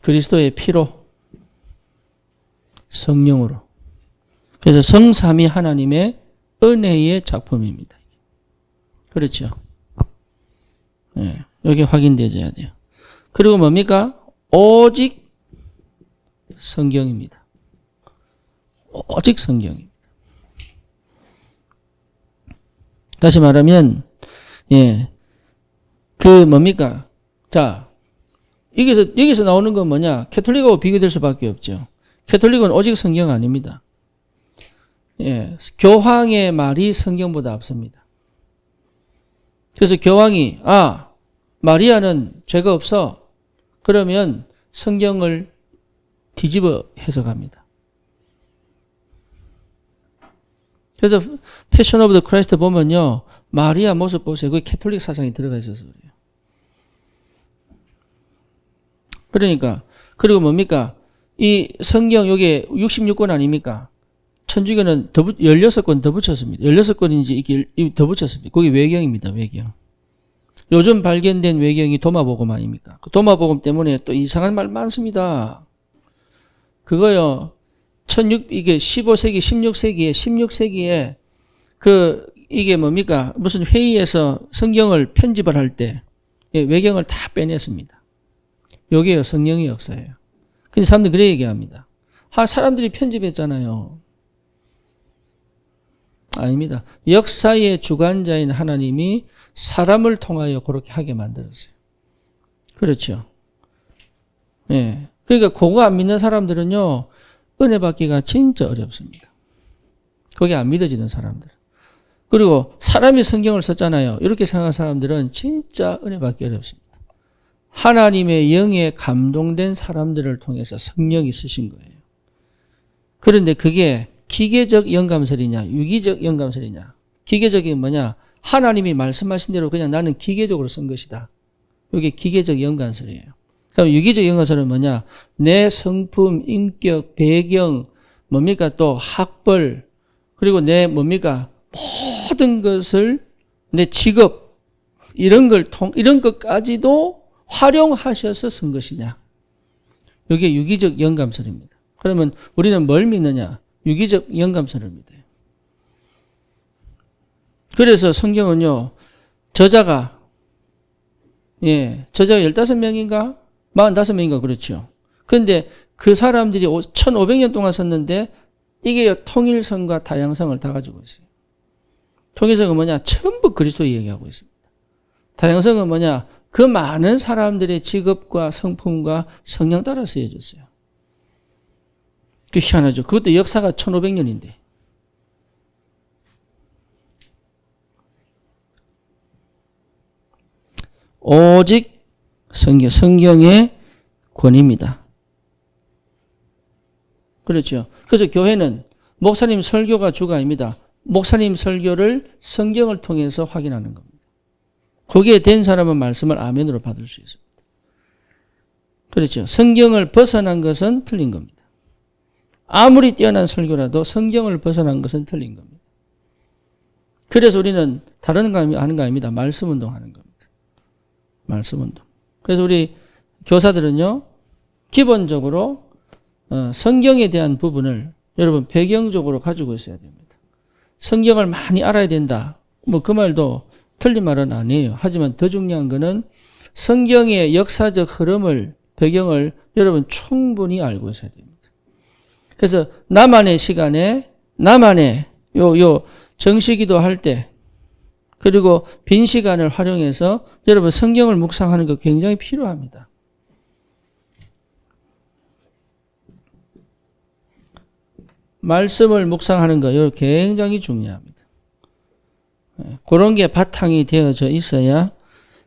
그리스도의 피로 성령으로. 그래서 성삼위 하나님의 은혜의 작품입니다. 그렇죠? 네, 여기 확인되어야 돼요. 그리고 뭡니까? 오직 성경입니다. 오직 성경입니다. 다시 말하면, 뭡니까? 자, 여기서 나오는 건 뭐냐? 캐톨릭하고 비교될 수밖에 없죠. 캐톨릭은 오직 성경 아닙니다. 교황의 말이 성경보다 앞섭니다. 그래서 교황이, 마리아는 죄가 없어. 그러면 성경을 뒤집어 해석합니다. 그래서 패션 오브 더 크라이스트 보면요. 마리아 모습 보세요. 그게 캐톨릭 사상이 들어가 있어서 그래요. 그러니까 그리고 뭡니까? 이 성경 여기에 66권 아닙니까? 천주교는 16권 더 붙였습니다. 16권인지 이게 더 붙였습니다. 거기 외경입니다. 외경. 요즘 발견된 외경이 도마복음 아닙니까? 그 도마복음 때문에 또 이상한 말 많습니다. 그거요. 이게 15세기, 16세기에 이게 뭡니까? 무슨 회의에서 성경을 편집을 할 때 외경을 다 빼냈습니다. 요게요. 성령의 역사예요. 근데 사람들이 그래 얘기합니다. 사람들이 편집했잖아요. 아닙니다. 역사의 주관자인 하나님이 사람을 통하여 그렇게 하게 만들었어요. 그렇죠. 그러니까 그거 안 믿는 사람들은요. 은혜 받기가 진짜 어렵습니다. 그게 안 믿어지는 사람들. 그리고 사람이 성경을 썼잖아요. 이렇게 생각하는 사람들은 진짜 은혜 받기 어렵습니다. 하나님의 영에 감동된 사람들을 통해서 성령이 쓰신 거예요. 그런데 그게 기계적 영감설이냐 유기적 영감설이냐. 기계적인 뭐냐. 하나님이 말씀하신 대로 그냥 나는 기계적으로 쓴 것이다. 이게 기계적 영감설이에요. 그럼 유기적 영감설은 뭐냐. 내 성품, 인격, 배경, 뭡니까 또 학벌 그리고 내 뭡니까 모든 것을 내 직업 이런 것까지도 활용하셔서 쓴 것이냐. 이게 유기적 영감설입니다. 그러면 우리는 뭘 믿느냐? 유기적 영감설을 믿어요. 그래서 성경은요. 저자가 15명인가? 45명인가 그렇죠. 그런데 그 사람들이 1500년 동안 썼는데 이게 통일성과 다양성을 다 가지고 있어요. 통일성은 뭐냐? 전부 그리스도 얘기하고 있습니다. 다양성은 뭐냐? 그 많은 사람들의 직업과 성품과 성향 따라 쓰여졌어요. 그 희한하죠. 그것도 역사가 1500년인데. 오직 성경의 권위입니다. 그렇죠. 그래서 교회는 목사님 설교가 주가 아닙니다. 목사님 설교를 성경을 통해서 확인하는 겁니다. 거기에 된 사람은 말씀을 아멘으로 받을 수 있습니다. 그렇죠. 성경을 벗어난 것은 틀린 겁니다. 아무리 뛰어난 설교라도 성경을 벗어난 것은 틀린 겁니다. 그래서 우리는 다른 거 하는 거 아닙니다. 말씀 운동하는 겁니다. 말씀 운동. 그래서 우리 교사들은요, 기본적으로 성경에 대한 부분을 여러분 배경적으로 가지고 있어야 됩니다. 성경을 많이 알아야 된다. 뭐 그 말도 틀린 말은 아니에요. 하지만 더 중요한 거는 성경의 역사적 흐름을, 배경을 여러분 충분히 알고 있어야 됩니다. 그래서 나만의 시간에 나만의 정시기도 할 때, 그리고 빈 시간을 활용해서 여러분 성경을 묵상하는 거 굉장히 필요합니다. 말씀을 묵상하는 거 이거 굉장히 중요합니다. 그런 게 바탕이 되어져 있어야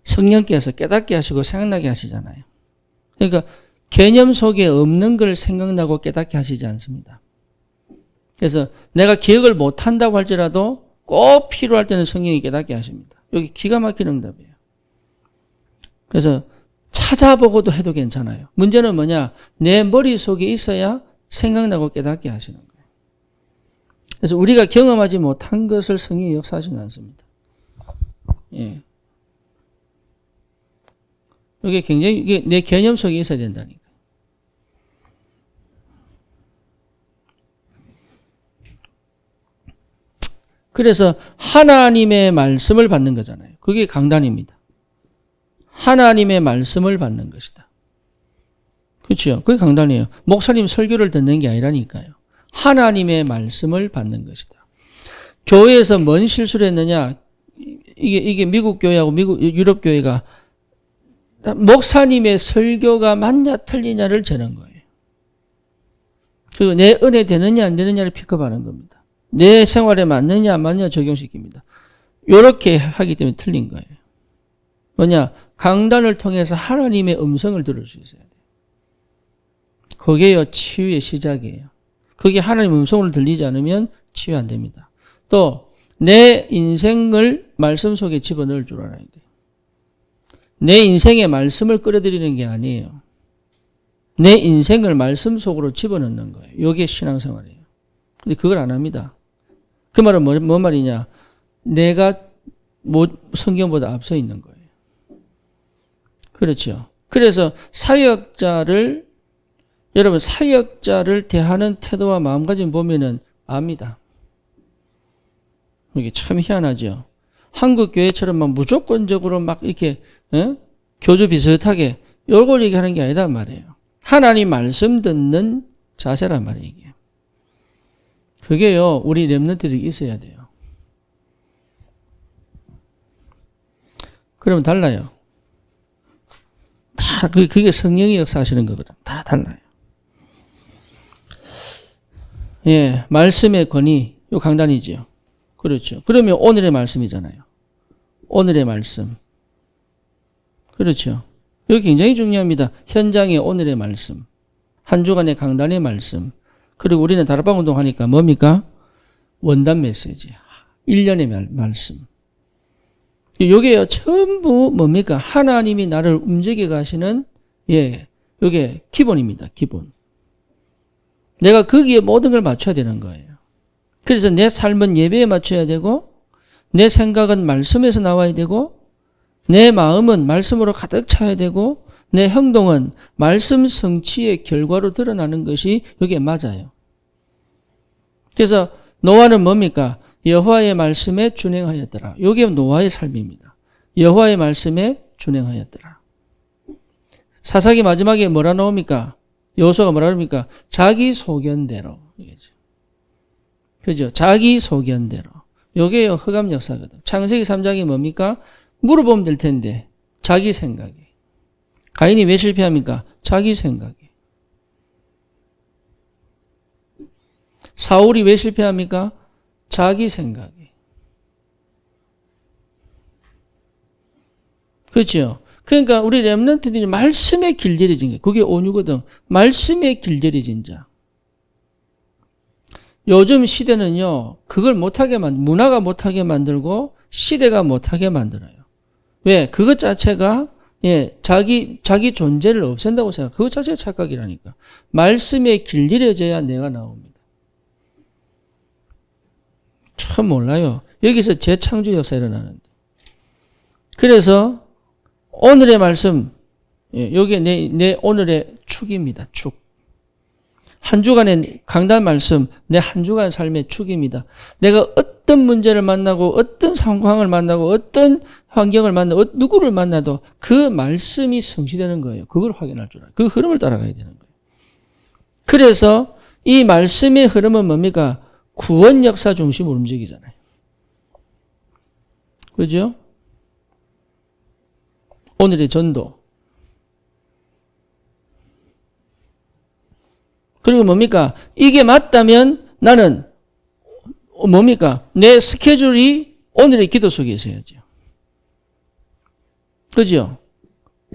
성령께서 깨닫게 하시고 생각나게 하시잖아요. 그러니까 개념 속에 없는 걸 생각나고 깨닫게 하시지 않습니다. 그래서 내가 기억을 못한다고 할지라도 꼭 필요할 때는 성령이 깨닫게 하십니다. 여기 기가 막힌 응답이에요. 그래서 찾아보고도 해도 괜찮아요. 문제는 뭐냐? 내 머릿속에 있어야 생각나고 깨닫게 하시는 거예요. 그래서 우리가 경험하지 못한 것을 성령이 역사하시는 않습니다. 예. 이게 굉장히 이게 내 개념 속에 있어야 된다니까. 그래서 하나님의 말씀을 받는 거잖아요. 그게 강단입니다. 하나님의 말씀을 받는 것이다. 그렇죠? 그게 강단이에요. 목사님 설교를 듣는 게 아니라니까요. 하나님의 말씀을 받는 것이다. 교회에서 뭔 실수를 했느냐? 이게 미국 교회하고 유럽 교회가 목사님의 설교가 맞냐 틀리냐를 재는 거예요. 그리고 내 은혜 되느냐 안 되느냐를 픽업하는 겁니다. 내 생활에 맞느냐 안 맞느냐 적용시킵니다. 이렇게 하기 때문에 틀린 거예요. 뭐냐? 강단을 통해서 하나님의 음성을 들을 수 있어야 돼요. 그게요 치유의 시작이에요. 그게 하나님의 음성을 들리지 않으면 치유 안 됩니다. 또 내 인생을 말씀 속에 집어넣을 줄 알아야 돼요. 내 인생에 말씀을 끌어들이는 게 아니에요. 내 인생을 말씀 속으로 집어넣는 거예요. 이게 신앙생활이에요. 근데 그걸 안 합니다. 그 말은 뭔 말이냐? 내가 성경보다 앞서 있는 거예요. 그렇죠. 그래서 여러분 사역자를 대하는 태도와 마음가짐 보면은 압니다. 이게 참 희한하죠. 한국 교회처럼 막 무조건적으로 막 이렇게 교주 비슷하게 이걸 얘기하는 게 아니란 말이에요. 하나님 말씀 듣는 자세란 말이에요. 이게. 그게요 우리 렘넌트들이 있어야 돼요. 그러면 달라요. 다 그게 성령이 역사하시는 거거든. 다 달라요. 예, 말씀의 권위 요 강단이지요. 그렇죠. 그러면 오늘의 말씀이잖아요. 오늘의 말씀. 그렇죠. 이거 굉장히 중요합니다. 현장의 오늘의 말씀. 한 주간의 강단의 말씀. 그리고 우리는 다락방 운동하니까 뭡니까? 원단 메시지. 1년의 말씀. 요게요, 전부 뭡니까? 하나님이 나를 움직여 가시는, 요게 기본입니다. 기본. 내가 거기에 모든 걸 맞춰야 되는 거예요. 그래서 내 삶은 예배에 맞춰야 되고, 내 생각은 말씀에서 나와야 되고, 내 마음은 말씀으로 가득 차야 되고, 내 행동은 말씀 성취의 결과로 드러나는 것이 이게 맞아요. 그래서 노아는 뭡니까? 여호와의 말씀에 준행하였더라. 이게 노아의 삶입니다. 여호와의 말씀에 준행하였더라. 사사기 마지막에 뭐라 나옵니까? 여호수아가 뭐라 그럽니까? 자기 소견대로. 그죠? 자기 소견대로. 이게 흑암 역사거든. 창세기 3장이 뭡니까? 물어보면 될 텐데 자기 생각이. 가인이 왜 실패합니까? 자기 생각이. 사울이 왜 실패합니까? 자기 생각이. 그렇죠? 그러니까 우리 렘넌트들이 말씀에 길들여진 게 그게 온유거든. 말씀에 길들여진 자. 요즘 시대는요. 그걸 못하게 문화가 못하게 만들고 시대가 못하게 만들어요. 왜? 그것 자체가 자기 존재를 없앤다고 생각. 그것 자체가 착각이라니까. 말씀의 길들여져야 내가 나옵니다. 참 몰라요. 여기서 재창조 역사 일어나는데. 그래서 오늘의 말씀, 요게 내 오늘의 축입니다. 축. 한 주간의 강단 말씀, 내 한 주간 삶의 축입니다. 내가 어떤 문제를 만나고 어떤 상황을 만나고 어떤 환경을 만나고 누구를 만나도 그 말씀이 성취되는 거예요. 그걸 확인할 줄 알아요. 그 흐름을 따라가야 되는 거예요. 그래서 이 말씀의 흐름은 뭡니까? 구원 역사 중심으로 움직이잖아요. 그죠? 오늘의 전도. 그리고 뭡니까? 이게 맞다면 나는 뭡니까? 내 스케줄이 오늘의 기도 속에 있어야죠. 그죠?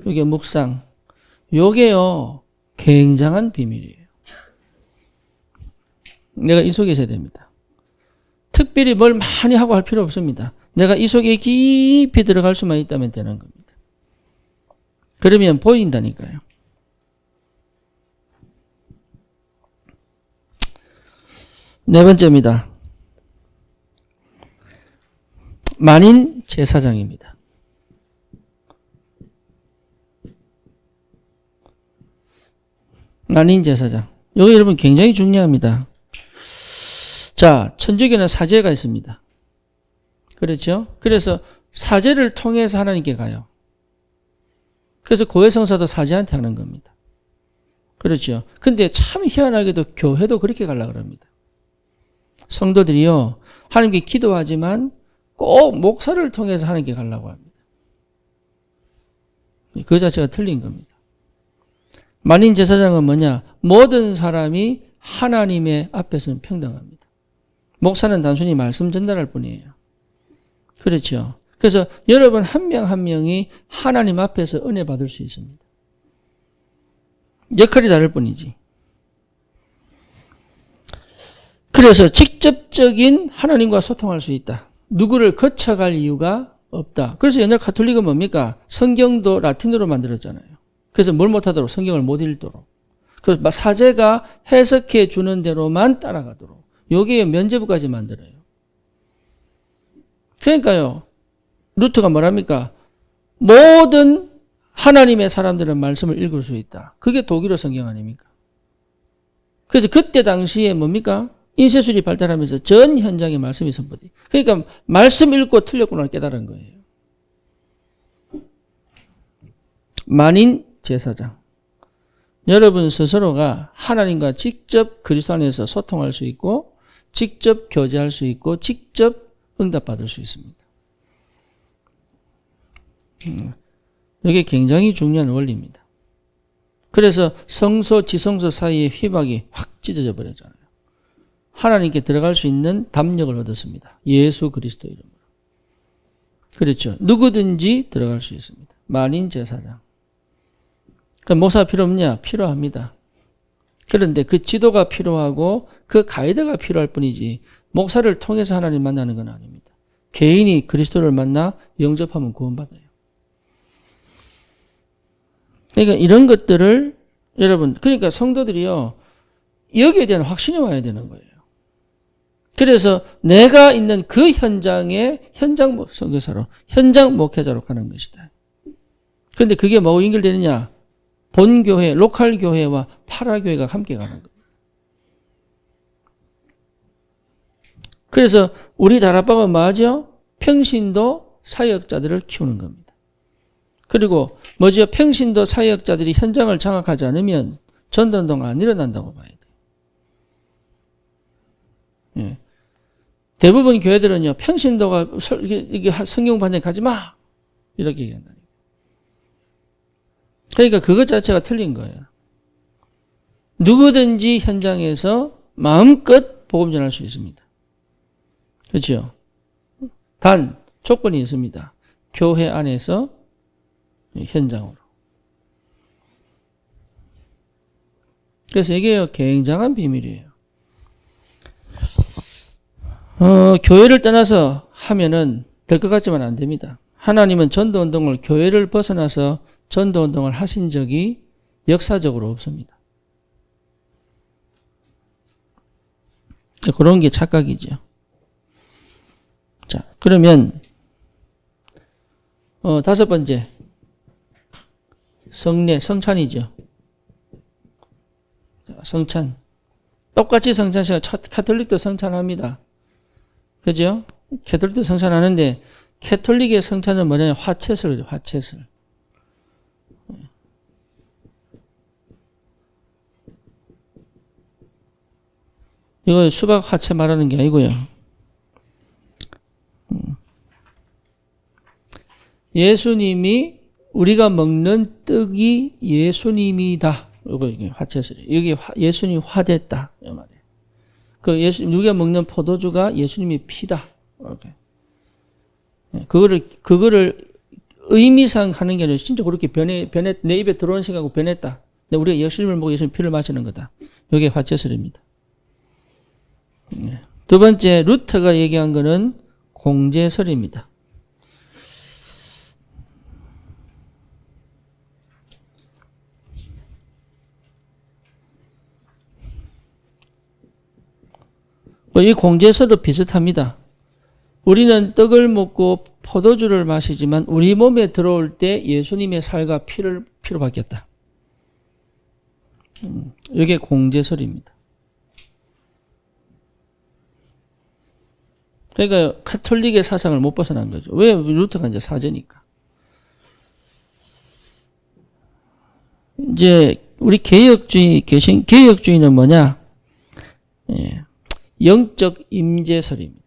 이게 묵상. 요게요, 굉장한 비밀이에요. 내가 이 속에 있어야 됩니다. 특별히 뭘 많이 하고 할 필요 없습니다. 내가 이 속에 깊이 들어갈 수만 있다면 되는 겁니다. 그러면 보인다니까요. 네 번째입니다. 만인 제사장입니다. 만인 제사장. 이거 여러분 굉장히 중요합니다. 자, 천주교는 사제가 있습니다. 그렇죠? 그래서 사제를 통해서 하나님께 가요. 그래서 고해성사도 사제한테 하는 겁니다. 그렇죠? 근데 참 희한하게도 교회도 그렇게 가려고 합니다. 성도들이요, 하나님께 기도하지만 꼭 목사를 통해서 하나님께 가려고 합니다. 그 자체가 틀린 겁니다. 만인 제사장은 뭐냐? 모든 사람이 하나님의 앞에서는 평등합니다. 목사는 단순히 말씀 전달할 뿐이에요. 그렇죠? 그래서 여러분 한 명 한 명이 하나님 앞에서 은혜 받을 수 있습니다. 역할이 다를 뿐이지. 그래서 직접적인 하나님과 소통할 수 있다. 누구를 거쳐갈 이유가 없다. 그래서 옛날 가톨릭은 뭡니까? 성경도 라틴어로 만들었잖아요. 그래서 뭘 못하도록, 성경을 못 읽도록. 그래서 사제가 해석해 주는 대로만 따라가도록. 여기에 면죄부까지 만들어요. 그러니까요, 루터가 뭐랍니까? 모든 하나님의 사람들은 말씀을 읽을 수 있다. 그게 독일어 성경 아닙니까? 그래서 그때 당시에 뭡니까? 인쇄술이 발달하면서 전 현장에 말씀이 선포돼. 그러니까 말씀 읽고 틀렸구나 깨달은 거예요. 만인 제사장. 여러분 스스로가 하나님과 직접 그리스도 안에서 소통할 수 있고 직접 교제할 수 있고 직접 응답받을 수 있습니다. 이게 굉장히 중요한 원리입니다. 그래서 성소, 지성소 사이의 휘박이 확 찢어져 버렸잖아요. 하나님께 들어갈 수 있는 담력을 얻었습니다. 예수 그리스도 이름으로. 그렇죠. 누구든지 들어갈 수 있습니다. 만인 제사장. 그럼 목사가 필요 없냐? 필요합니다. 그런데 그 지도가 필요하고 그 가이드가 필요할 뿐이지 목사를 통해서 하나님 만나는 건 아닙니다. 개인이 그리스도를 만나 영접하면 구원받아요. 그러니까 이런 것들을 여러분, 그러니까 성도들이요, 여기에 대한 확신이 와야 되는 거예요. 그래서 내가 있는 그 현장에 현장 선교사로, 현장 목회자로 가는 것이다. 그런데 그게 뭐하고 연결되느냐? 본교회, 로컬 교회와 파라교회가 함께 가는 거예요. 그래서 우리 다락방은 뭐하죠? 평신도 사역자들을 키우는 겁니다. 그리고 뭐죠? 평신도 사역자들이 현장을 장악하지 않으면 전도운동가 안 일어난다고 봐야 돼요. 예. 대부분 교회들은요, 평신도가 성경반에 가지 마! 이렇게 얘기한다니까. 그러니까 그것 자체가 틀린 거예요. 누구든지 현장에서 마음껏 복음 전할 수 있습니다. 그렇죠? 단 조건이 있습니다. 교회 안에서 현장으로. 그래서 이게 굉장한 비밀이에요. 교회를 떠나서 하면은 될 것 같지만 안 됩니다. 하나님은 전도운동을 교회를 벗어나서 전도운동을 하신 적이 역사적으로 없습니다. 그런 게 착각이죠. 자, 그러면 다섯 번째 성례, 성찬이죠. 자, 성찬. 똑같이 성찬식을 카톨릭도 성찬합니다. 그죠? 캐톨릭도 성찬하는데 캐톨릭의 성찬은 뭐냐면 화채슬이죠. 화채슬. 이거 수박 화채 말하는 게 아니고요. 예수님이 우리가 먹는 떡이 예수님이다. 이거 이게 화채슬이에요. 여기 예수님이 화됐다. 이 말이에요. 그 우리가 먹는 포도주가 예수님이 피다. 이렇게. 그거를 의미상 하는 게 아니라 진짜 그렇게 내 입에 들어오는 생각하고 변했다. 근데 우리가 예수님을 먹고 예수님 피를 마시는 거다. 이게 화채슬입니다. 두 번째, 루터가 얘기한 거는 공제설입니다. 이 공제설도 비슷합니다. 우리는 떡을 먹고 포도주를 마시지만 우리 몸에 들어올 때 예수님의 살과 피로 바뀌었다. 이게 공제설입니다. 그러니까 카톨릭의 사상을 못 벗어난 거죠. 왜? 루터가 이제 사제니까. 이제 우리 개혁주의는 뭐냐? 영적 임재설입니다.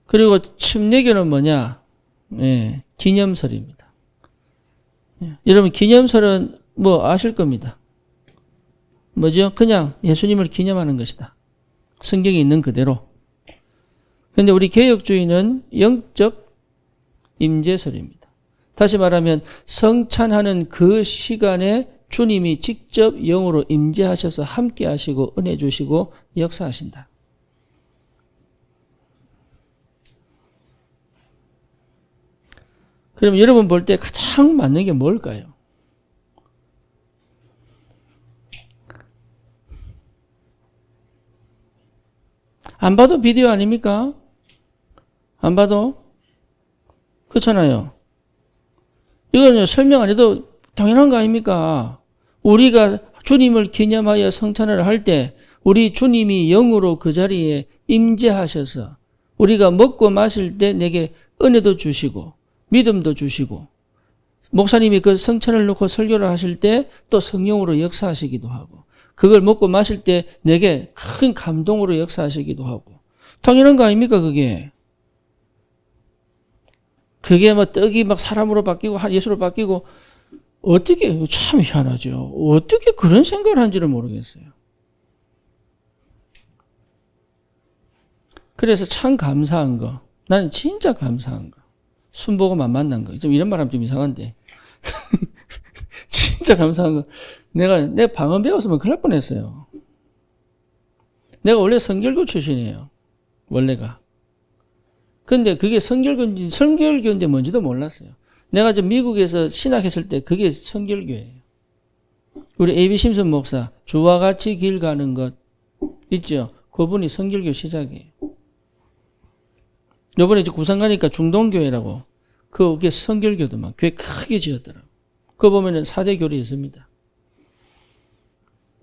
그리고 침례교는 뭐냐? 기념설입니다. 여러분 기념설은 뭐 아실 겁니다. 뭐죠? 그냥 예수님을 기념하는 것이다. 성경에 있는 그대로. 그런데 우리 개혁주의는 영적 임재설입니다. 다시 말하면 성찬하는 그 시간에 주님이 직접 영으로 임재하셔서 함께 하시고 은혜 주시고 역사하신다. 그럼 여러분 볼 때 가장 맞는 게 뭘까요? 안 봐도 비디오 아닙니까? 안 봐도? 그렇잖아요. 이거는 설명 안 해도 당연한 거 아닙니까? 우리가 주님을 기념하여 성찬을 할 때 우리 주님이 영으로 그 자리에 임재하셔서 우리가 먹고 마실 때 내게 은혜도 주시고 믿음도 주시고 목사님이 그 성찬을 놓고 설교를 하실 때 또 성령으로 역사하시기도 하고 그걸 먹고 마실 때 내게 큰 감동으로 역사하시기도 하고 당연한 거 아닙니까 그게? 그게 뭐 떡이 막 사람으로 바뀌고 예수로 바뀌고 어떻게 참 희한하죠. 어떻게 그런 생각을 한지를 모르겠어요. 그래서 참 감사한 거 나는 진짜 감사한 거 순복음만 만난 거 좀 이런 말 하면 좀 이상한데 진짜 감사한 거 내가 방언 배웠으면 큰일 날 뻔했어요. 내가 원래 성결교 출신이에요. 원래가. 근데 그게 성결교인데 뭔지도 몰랐어요. 내가 좀 미국에서 신학했을 때 그게 성결교예요. 우리 A.B. 심슨 목사 주와 같이 길 가는 것 있죠. 그분이 성결교 시작이에요. 요번에 이제 구상 가니까 중동교회라고 그게 성결교도만 교회 크게 지었더라고. 그거 보면은 4대 교리 있습니다.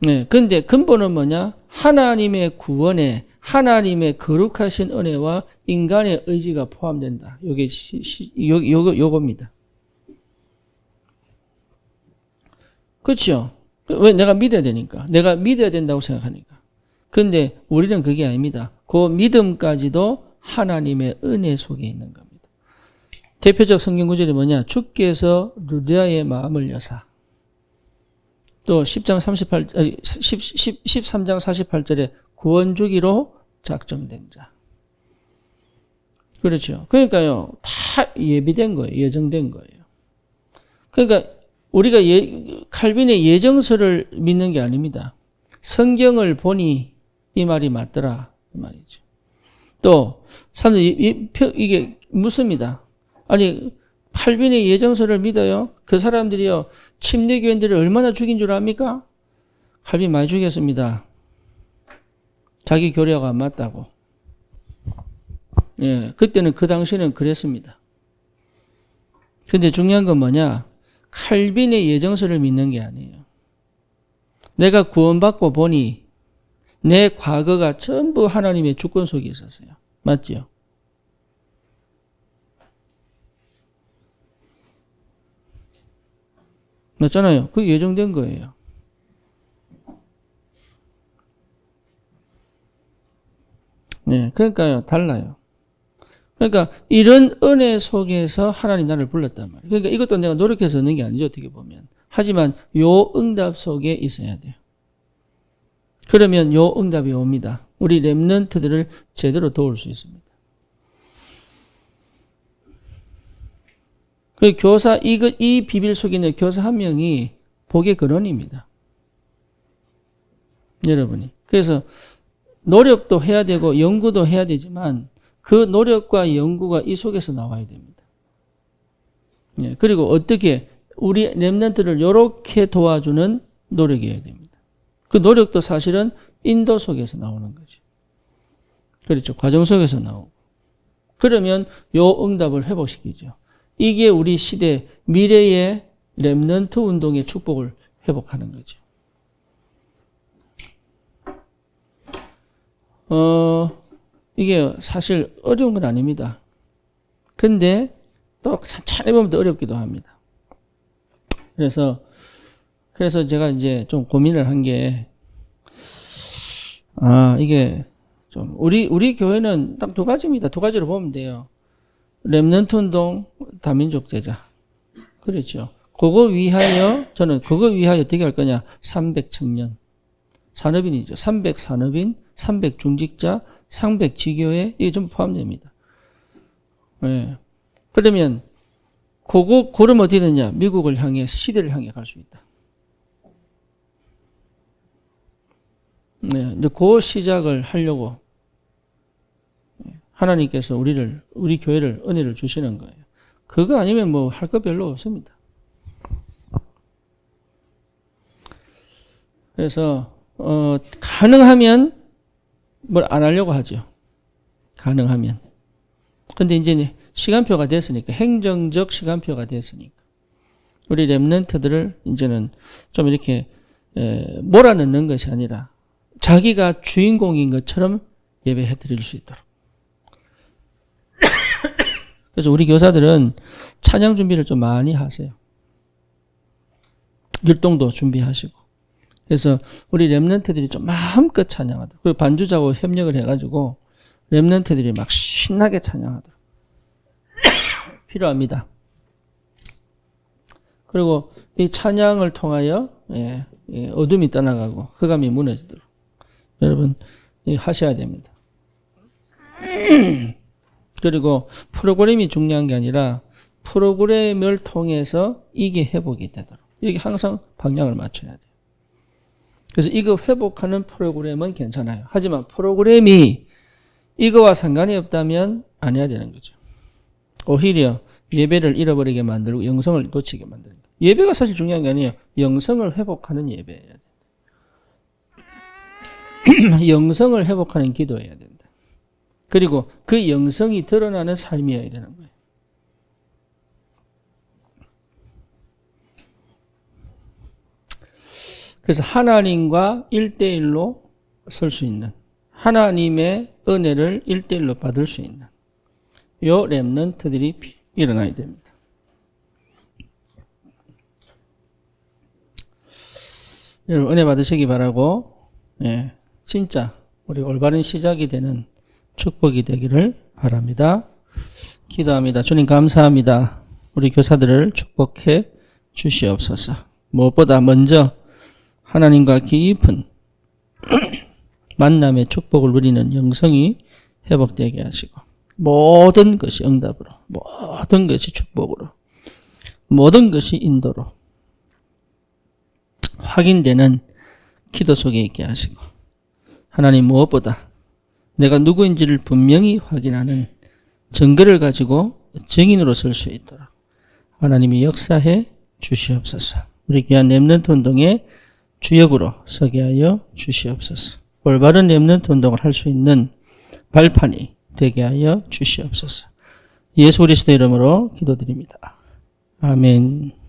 네, 근데 근본은 뭐냐? 하나님의 구원에 하나님의 거룩하신 은혜와 인간의 의지가 포함된다. 요게 요겁니다. 그렇죠? 왜? 내가 믿어야 되니까. 내가 믿어야 된다고 생각하니까. 근데 우리는 그게 아닙니다. 그 믿음까지도 하나님의 은혜 속에 있는 겁니다. 대표적 성경 구절이 뭐냐? 주께서 루디아의 마음을 여사. 또 13장 48절에 구원 주기로 작정된 자. 그렇죠. 그러니까요. 다 예비된 거예요. 예정된 거예요. 그러니까 우리가 칼빈의 예정설을 믿는 게 아닙니다. 성경을 보니 이 말이 맞더라. 이 말이죠. 또 사람들이 이게 묻습니다. 아니 8빈의 예정서를 믿어요? 그 사람들이요 침례교인들을 얼마나 죽인 줄 압니까? 8빈 많이 죽였습니다. 자기 교리하고 안 맞다고. 예, 그때는 그 당시는 그랬습니다. 근데 중요한 건 뭐냐? 칼빈의 예정서를 믿는 게 아니에요. 내가 구원받고 보니 내 과거가 전부 하나님의 주권 속에 있었어요. 맞죠? 맞잖아요. 그게 예정된 거예요. 네, 그러니까요, 달라요. 그러니까 이런 은혜 속에서 하나님 나를 불렀단 말이에요. 그러니까 이것도 내가 노력해서 얻는 게 아니죠, 어떻게 보면. 하지만 요 응답 속에 있어야 돼요. 그러면 요 응답이 옵니다. 우리 렘넌트들을 제대로 도울 수 있습니다. 그 교사, 이 비밀 속에 있는 교사 한 명이 복의 근원입니다. 여러분이. 그래서 노력도 해야 되고 연구도 해야 되지만 그 노력과 연구가 이 속에서 나와야 됩니다. 예, 그리고 어떻게 우리 렘넌트를 이렇게 도와주는 노력이어야 됩니다. 그 노력도 사실은 인도 속에서 나오는 거죠. 그렇죠. 과정 속에서 나오고. 그러면 요 응답을 회복시키죠. 이게 우리 시대 미래의 렘넌트 운동의 축복을 회복하는 거죠. 이게 사실 어려운 건 아닙니다. 근데 또 차례 보면 더 어렵기도 합니다. 그래서 제가 이제 좀 고민을 한 게, 이게 좀, 우리 교회는 딱 두 가지입니다. 두 가지로 보면 돼요. 렘넌트 운동, 다민족 제자. 그렇죠. 그거 위하여 어떻게 할 거냐. 300청년. 산업인이죠. 300산업인, 300중직자, 300지교회, 이게 전부 포함됩니다. 네. 그러면, 그러면 어떻게 되냐. 미국을 향해, 시대를 향해 갈 수 있다. 네. 이제 그 시작을 하려고, 하나님께서 우리 교회를, 은혜를 주시는 거예요. 그거 아니면 뭐 할 거 별로 없습니다. 그래서, 가능하면 뭘 안 하려고 하죠. 가능하면. 근데 이제 시간표가 됐으니까, 행정적 시간표가 됐으니까, 우리 렘넌트들을 이제는 좀 이렇게, 몰아넣는 것이 아니라, 자기가 주인공인 것처럼 예배해 드릴 수 있도록. 그래서 우리 교사들은 찬양 준비를 좀 많이 하세요. 율동도 준비하시고. 그래서 우리 렘넌트들이 좀 마음껏 찬양하도록. 그리고 반주자하고 협력을 해가지고 렘넌트들이 막 신나게 찬양하도록. 필요합니다. 그리고 이 찬양을 통하여 어둠이 떠나가고 흑암이 무너지도록 여러분 하셔야 됩니다. 그리고 프로그램이 중요한 게 아니라 프로그램을 통해서 이게 회복이 되도록. 여기 항상 방향을 맞춰야 돼요. 그래서 이거 회복하는 프로그램은 괜찮아요. 하지만 프로그램이 이거와 상관이 없다면 안 해야 되는 거죠. 오히려 예배를 잃어버리게 만들고 영성을 놓치게 만드는 거예요. 예배가 사실 중요한 게 아니에요. 영성을 회복하는 예배여야 된다. 영성을 회복하는 기도해야 된다. 그리고 그 영성이 드러나는 삶이어야 되는 거예요. 그래서 하나님과 1대1로 설 수 있는, 하나님의 은혜를 1대1로 받을 수 있는 요 렘넌트들이 일어나야 됩니다. 여러분 은혜 받으시기 바라고, 진짜 우리 올바른 시작이 되는 축복이 되기를 바랍니다. 기도합니다. 주님 감사합니다. 우리 교사들을 축복해 주시옵소서. 무엇보다 먼저 하나님과 깊은 만남의 축복을 누리는 영성이 회복되게 하시고 모든 것이 응답으로, 모든 것이 축복으로, 모든 것이 인도로 확인되는 기도 속에 있게 하시고 하나님 무엇보다 내가 누구인지를 분명히 확인하는 증거를 가지고 증인으로 설 수 있도록 하나님이 역사해 주시옵소서. 우리 귀한 렘넌트 운동의 주역으로 서게 하여 주시옵소서. 올바른 렘넌트 운동을 할 수 있는 발판이 되게 하여 주시옵소서. 예수 그리스도 이름으로 기도드립니다. 아멘.